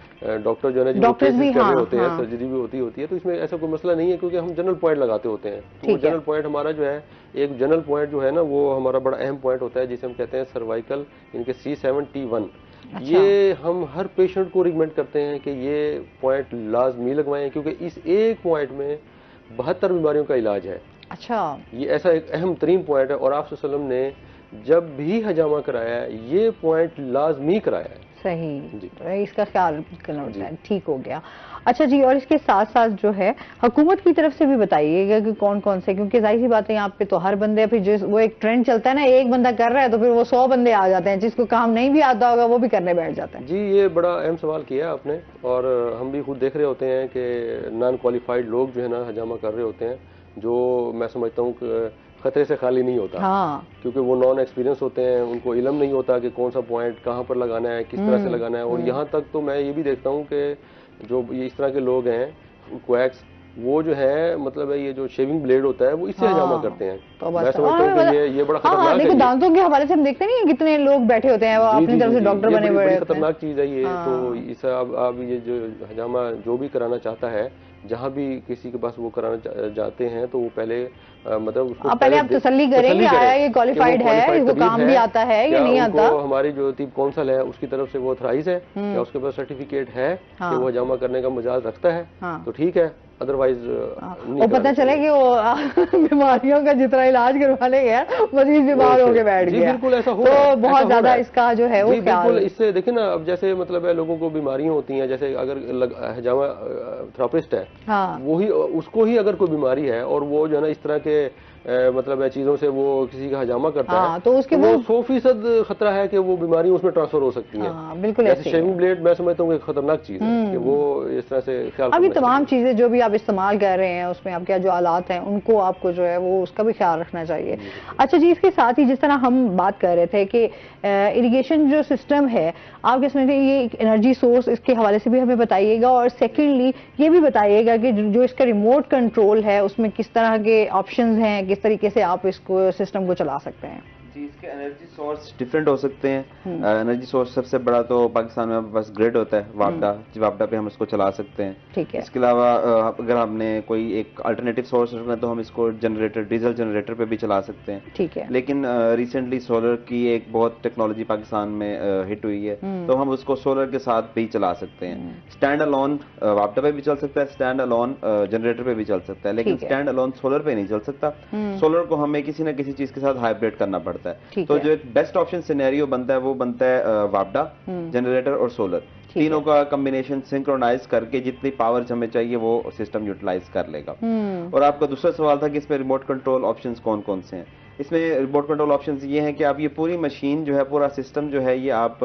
डॉक्टर जो है ना डॉक्टर्स भी कर रहे होते हैं, सर्जरी भी होती है, तो इसमें ऐसा कोई मसला नहीं है, क्योंकि हम जनरल पॉइंट लगाते होते हैं। तो जनरल पॉइंट हमारा जो है, एक जनरल पॉइंट जो है ना वो हमारा बड़ा अहम पॉइंट होता है, जिसे हम कहते हैं सर्वाइकल, इनके C7T1। ये हम हर पेशेंट को रिकमेंड करते हैं कि ये पॉइंट लाजमी लगवाएं, क्योंकि इस एक पॉइंट में 72 बीमारियों का इलाज है। अच्छा, ये ऐसा एक अहम तरीन पॉइंट है, और आप सल्लल्लाहु अलैहि वसल्लम ने जब भी हजामा कराया है ये पॉइंट लाजमी कराया है। सही जी, इसका ख्याल करना पड़ता है। ठीक हो गया। अच्छा जी, और इसके साथ साथ जो है हुकूमत की तरफ से भी बताइएगा कि कौन कौन से, क्योंकि जाहिर सी बात है यहाँ पे तो हर बंदे, फिर जो वो एक ट्रेंड चलता है ना, एक बंदा कर रहा है तो फिर वो 100 बंदे आ जाते हैं, जिसको काम नहीं भी आता होगा वो भी करने बैठ जाता है। जी, ये बड़ा अहम सवाल किया आपने, और हम भी खुद देख रहे होते हैं कि नॉन क्वालिफाइड लोग जो है ना हजामा कर रहे होते हैं, जो मैं समझता हूँ खतरे से खाली नहीं होता। हाँ। क्योंकि वो नॉन एक्सपीरियंस होते हैं, उनको इल्म नहीं होता कि कौन सा पॉइंट कहाँ पर लगाना है, किस तरह से लगाना है। और यहाँ तक तो मैं ये भी देखता हूँ कि जो ये इस तरह के लोग हैं क्वैक्स, वो जो है मतलब है ये जो शेविंग ब्लेड होता है वो इससे हजामा करते हैं। तो मैं समझता हूँ कि ये बड़ा खतरनाक है। दांतों के हवाले से हम देखते नहीं है कितने लोग बैठे होते हैं, वो अपनी तरफ से डॉक्टर बने हुए हैं। खतरनाक चीज है ये। तो इस अब ये जो हजामा जो भी कराना चाहता है, जहाँ भी किसी के पास वो कराना जाते हैं, तो वो पहले मतलब उसको पहले आप तसल्ली करें कि आया ये क्वालिफाइड है, इसको काम भी आता है या नहीं आता। हमारी जो तीब कौंसल है उसकी तरफ से वो ऑथराइज है या उसके पास सर्टिफिकेट है कि वो हजामा करने का मजाज रखता है, तो ठीक है, अदरवाइज वो पता चले कि वो बीमारियों का जितना इलाज करवाने गया मरीज बीमार होकर बैठ गया। बिल्कुल ऐसा हो, तो बहुत ज्यादा इसका जो है वो बिल्कुल। इससे देखिए ना, अब जैसे मतलब है लोगों को बीमारियां होती हैं, जैसे अगर हजामा थेरेपिस्ट है, वही उसको ही अगर कोई बीमारी है और वो जो है ना इस तरह के मतलब चीजों से वो किसी का हजामा करता है, तो उसके वो 100% खतरा है कि वो बीमारी उसमें ट्रांसफर हो सकती है। बिल्कुल जैसे शेविंग ब्लेड मैं समझता हूँ खतरनाक चीज है कि वो इस तरह से ख्याल। अब ये तमाम चीजें जो भी आप इस्तेमाल कर रहे हैं उसमें आपके जो आलात हैं उनको आपको जो है वो उसका भी ख्याल रखना चाहिए। अच्छा जी, इसके साथ ही जिस तरह हम बात कर रहे थे कि इरिगेशन जो सिस्टम है आप क्या समझते हैं, ये एनर्जी सोर्स इसके हवाले से भी हमें बताइएगा, और सेकेंडली ये भी बताइएगा कि जो इसका रिमोट कंट्रोल है उसमें किस तरह के ऑप्शंस हैं, किस तरीके से आप इसको सिस्टम को चला सकते हैं। जी, इसके एनर्जी सोर्स डिफरेंट हो सकते हैं। एनर्जी सोर्स सबसे बड़ा तो पाकिस्तान में बस ग्रिड होता है, वापडा, वापडा पे हम इसको चला सकते हैं। ठीक है। इसके अलावा अगर हमने कोई एक अल्टरनेटिव सोर्स रखना है तो हम इसको जनरेटर, डीजल जनरेटर पे भी चला सकते हैं। ठीक है। लेकिन रिसेंटली सोलर की एक बहुत टेक्नोलॉजी पाकिस्तान में हिट हुई है, तो हम उसको सोलर के साथ भी चला सकते हैं। स्टैंड अलोन वापडा पे भी चल सकता है, स्टैंड अलोन जनरेटर पे भी चल सकता है, लेकिन स्टैंड अलोन सोलर पे नहीं चल सकता। सोलर को हमें किसी न किसी चीज के साथ हाइब्रिड करना पड़ता है। तो जो एक बेस्ट ऑप्शन सिनेरियो बनता है वो बनता है वापडा, जनरेटर और सोलर, तीनों का कॉम्बिनेशन सिंक्रोनाइज करके जितनी पावर हमें चाहिए वो सिस्टम यूटिलाइज कर लेगा। और आपका दूसरा सवाल था कि इसमें रिमोट कंट्रोल ऑप्शंस कौन कौन से हैं। इसमें रिमोट कंट्रोल ऑप्शंस ये हैं कि आप ये पूरी मशीन जो है, पूरा सिस्टम जो है, ये आप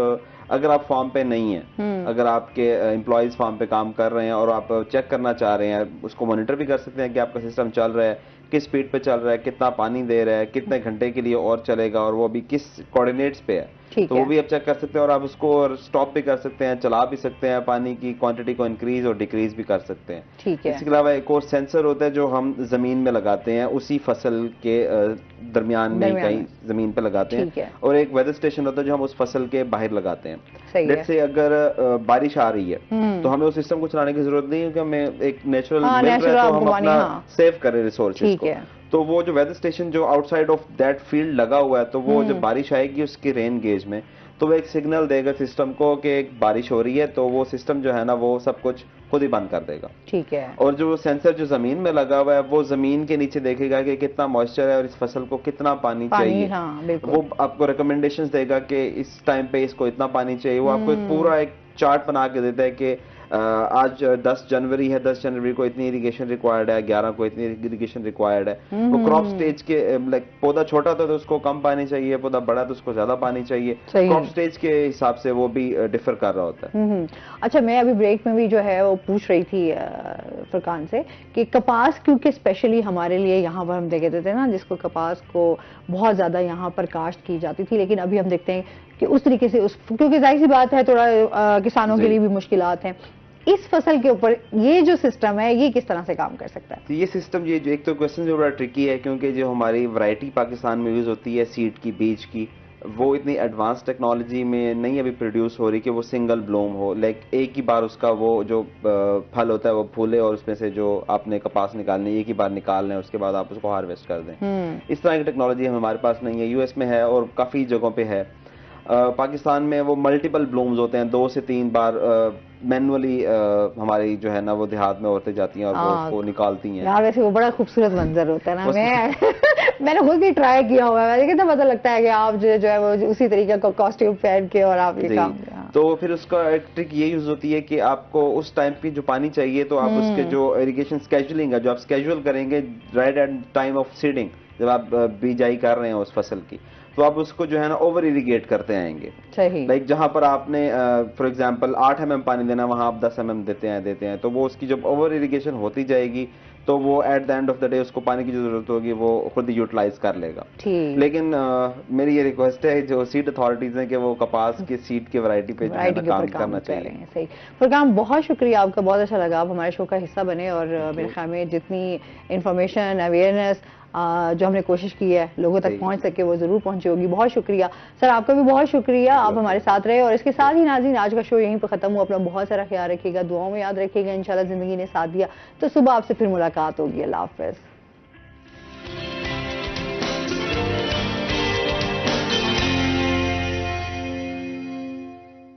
अगर आप फार्म पे नहीं है, अगर आपके एम्प्लॉयज फार्म पे काम कर रहे हैं और आप चेक करना चाह रहे हैं, उसको मॉनिटर भी कर सकते हैं कि आपका सिस्टम चल रहा है, किस स्पीड पे चल रहा है, कितना पानी दे रहा है, कितने घंटे के लिए और चलेगा, और वो भी किस कोऑर्डिनेट्स पे है, तो वो भी आप चेक कर सकते हैं। और आप उसको स्टॉप भी कर सकते हैं, चला भी सकते हैं, पानी की क्वांटिटी को इंक्रीज और डिक्रीज भी कर सकते हैं। ठीक है। इसके अलावा एक और सेंसर होता है जो हम जमीन में लगाते हैं, उसी फसल के दरमियान में कहीं जमीन पे लगाते हैं, और एक वेदर स्टेशन होता है जो हम उस फसल के बाहर लगाते हैं। लेट्स से अगर बारिश आ रही है तो हमें उस सिस्टम को चलाने की जरूरत नहीं है, क्योंकि हमें एक नेचुरल मिल रहा है, तो हम अपना सेव करें रिसोर्सेज को। तो वो जो वेदर स्टेशन जो आउटसाइड ऑफ दैट फील्ड लगा हुआ है, तो वो जब बारिश आएगी उसकी रेन गेज में, तो वो एक सिग्नल देगा सिस्टम को कि एक बारिश हो रही है, तो वो सिस्टम जो है ना वो सब कुछ खुद ही बंद कर देगा। ठीक है। और जो सेंसर जो जमीन में लगा हुआ है वो जमीन के नीचे देखेगा कि कितना मॉइस्चर है और इस फसल को कितना पानी चाहिए। वो आपको रिकमेंडेशंस देगा कि इस टाइम पे इसको इतना पानी चाहिए। वो आपको एक पूरा एक चार्ट बना के देता है कि आज 10 जनवरी है, 10 जनवरी को इतनी इरिगेशन रिक्वायर्ड है, 11 को इतनी इरिगेशन रिक्वायर्ड है। वो क्रॉप स्टेज के लाइक पौधा छोटा था तो उसको कम पानी चाहिए, पौधा बड़ा तो उसको ज्यादा पानी चाहिए। क्रॉप स्टेज के हिसाब से वो भी डिफर कर रहा होता है। अच्छा, मैं अभी ब्रेक में भी जो है वो पूछ रही थी फरकान से कि कपास क्योंकि स्पेशली हमारे लिए यहाँ पर हम देखते थे ना, जिसको कपास को बहुत ज्यादा यहाँ पर काश्त की जाती थी, लेकिन अभी हम देखते हैं कि उस तरीके से क्योंकि जाहिर सी बात है थोड़ा किसानों के लिए भी मुश्किलात हैं। इस फसल के ऊपर ये जो सिस्टम है ये किस तरह से काम कर सकता है? तो ये सिस्टम, ये जो एक तो क्वेश्चन जो बड़ा ट्रिकी है, क्योंकि जो हमारी वैरायटी पाकिस्तान में यूज होती है सीड की, बीज की, वो इतनी एडवांस टेक्नोलॉजी में नहीं अभी प्रोड्यूस हो रही कि वो सिंगल ब्लूम हो, लाइक एक ही बार उसका वो जो फल होता है वो फूले और उसमें से जो आपने कपास निकालनी एक ही बार निकाल लें, उसके बाद आप उसको हार्वेस्ट कर दें। इस तरह की टेक्नोलॉजी हमारे पास नहीं है। यूएस में है और काफ़ी जगहों पे है। पाकिस्तान में वो मल्टीपल ब्लूम्स होते हैं, 2 से 3 बार मैनुअली हमारी जो है ना वो देहात में औरतें जाती हैं और वो उसको निकालती हैं। यार वैसे वो बड़ा खूबसूरत मंजर होता है ना। मैंने खुद भी ट्राई किया हुआ है, कितना पता लगता है कि आप जो है वो उसी तरीके का कॉस्ट्यूम पहन के और आप ये काम। तो फिर उसका एक ट्रिक ये यूज होती है कि आपको उस टाइम पे जो पानी चाहिए, तो आप उसके जो इरिगेशन स्केजुलिंग है, जो आप स्केजुअल करेंगे right at time of seeding, जब आप बिजाई कर रहे हैं उस फसल की, तो आप उसको जो है ना ओवर इरिगेट करते आएंगे। लाइक जहां पर आपने फॉर एग्जांपल 8 mm पानी देना, वहां आप 10 mm देते हैं, तो वो उसकी जब ओवर इरिगेशन होती जाएगी तो वो at the end of the day उसको पानी की जो जरूरत होगी वो खुद ही यूटिलाइज कर लेगा। लेकिन मेरी ये रिक्वेस्ट है जो सीड अथॉरिटीज हैं कि वो कपास की सीड की वैरायटी पे जो है ना काम करना चाहिए। सही फरकान, बहुत शुक्रिया आपका, बहुत अच्छा लगा आप हमारे शो का हिस्सा बने, और मेरे ख्याल में जितनी इंफॉर्मेशन अवेयरनेस जो हमने कोशिश की है लोगों तक पहुंच सके वो जरूर पहुंची होगी। बहुत शुक्रिया सर, आपका भी बहुत शुक्रिया, आप हमारे साथ रहे। और इसके साथ ही नाज़रीन, आज का शो यहीं पर खत्म हुआ। अपना बहुत सारा ख्याल रखिएगा, दुआओं में याद रखिएगा। इंशाल्लाह जिंदगी ने साथ दिया तो सुबह आपसे फिर मुलाकात होगी। अल्लाह हाफ़िज़।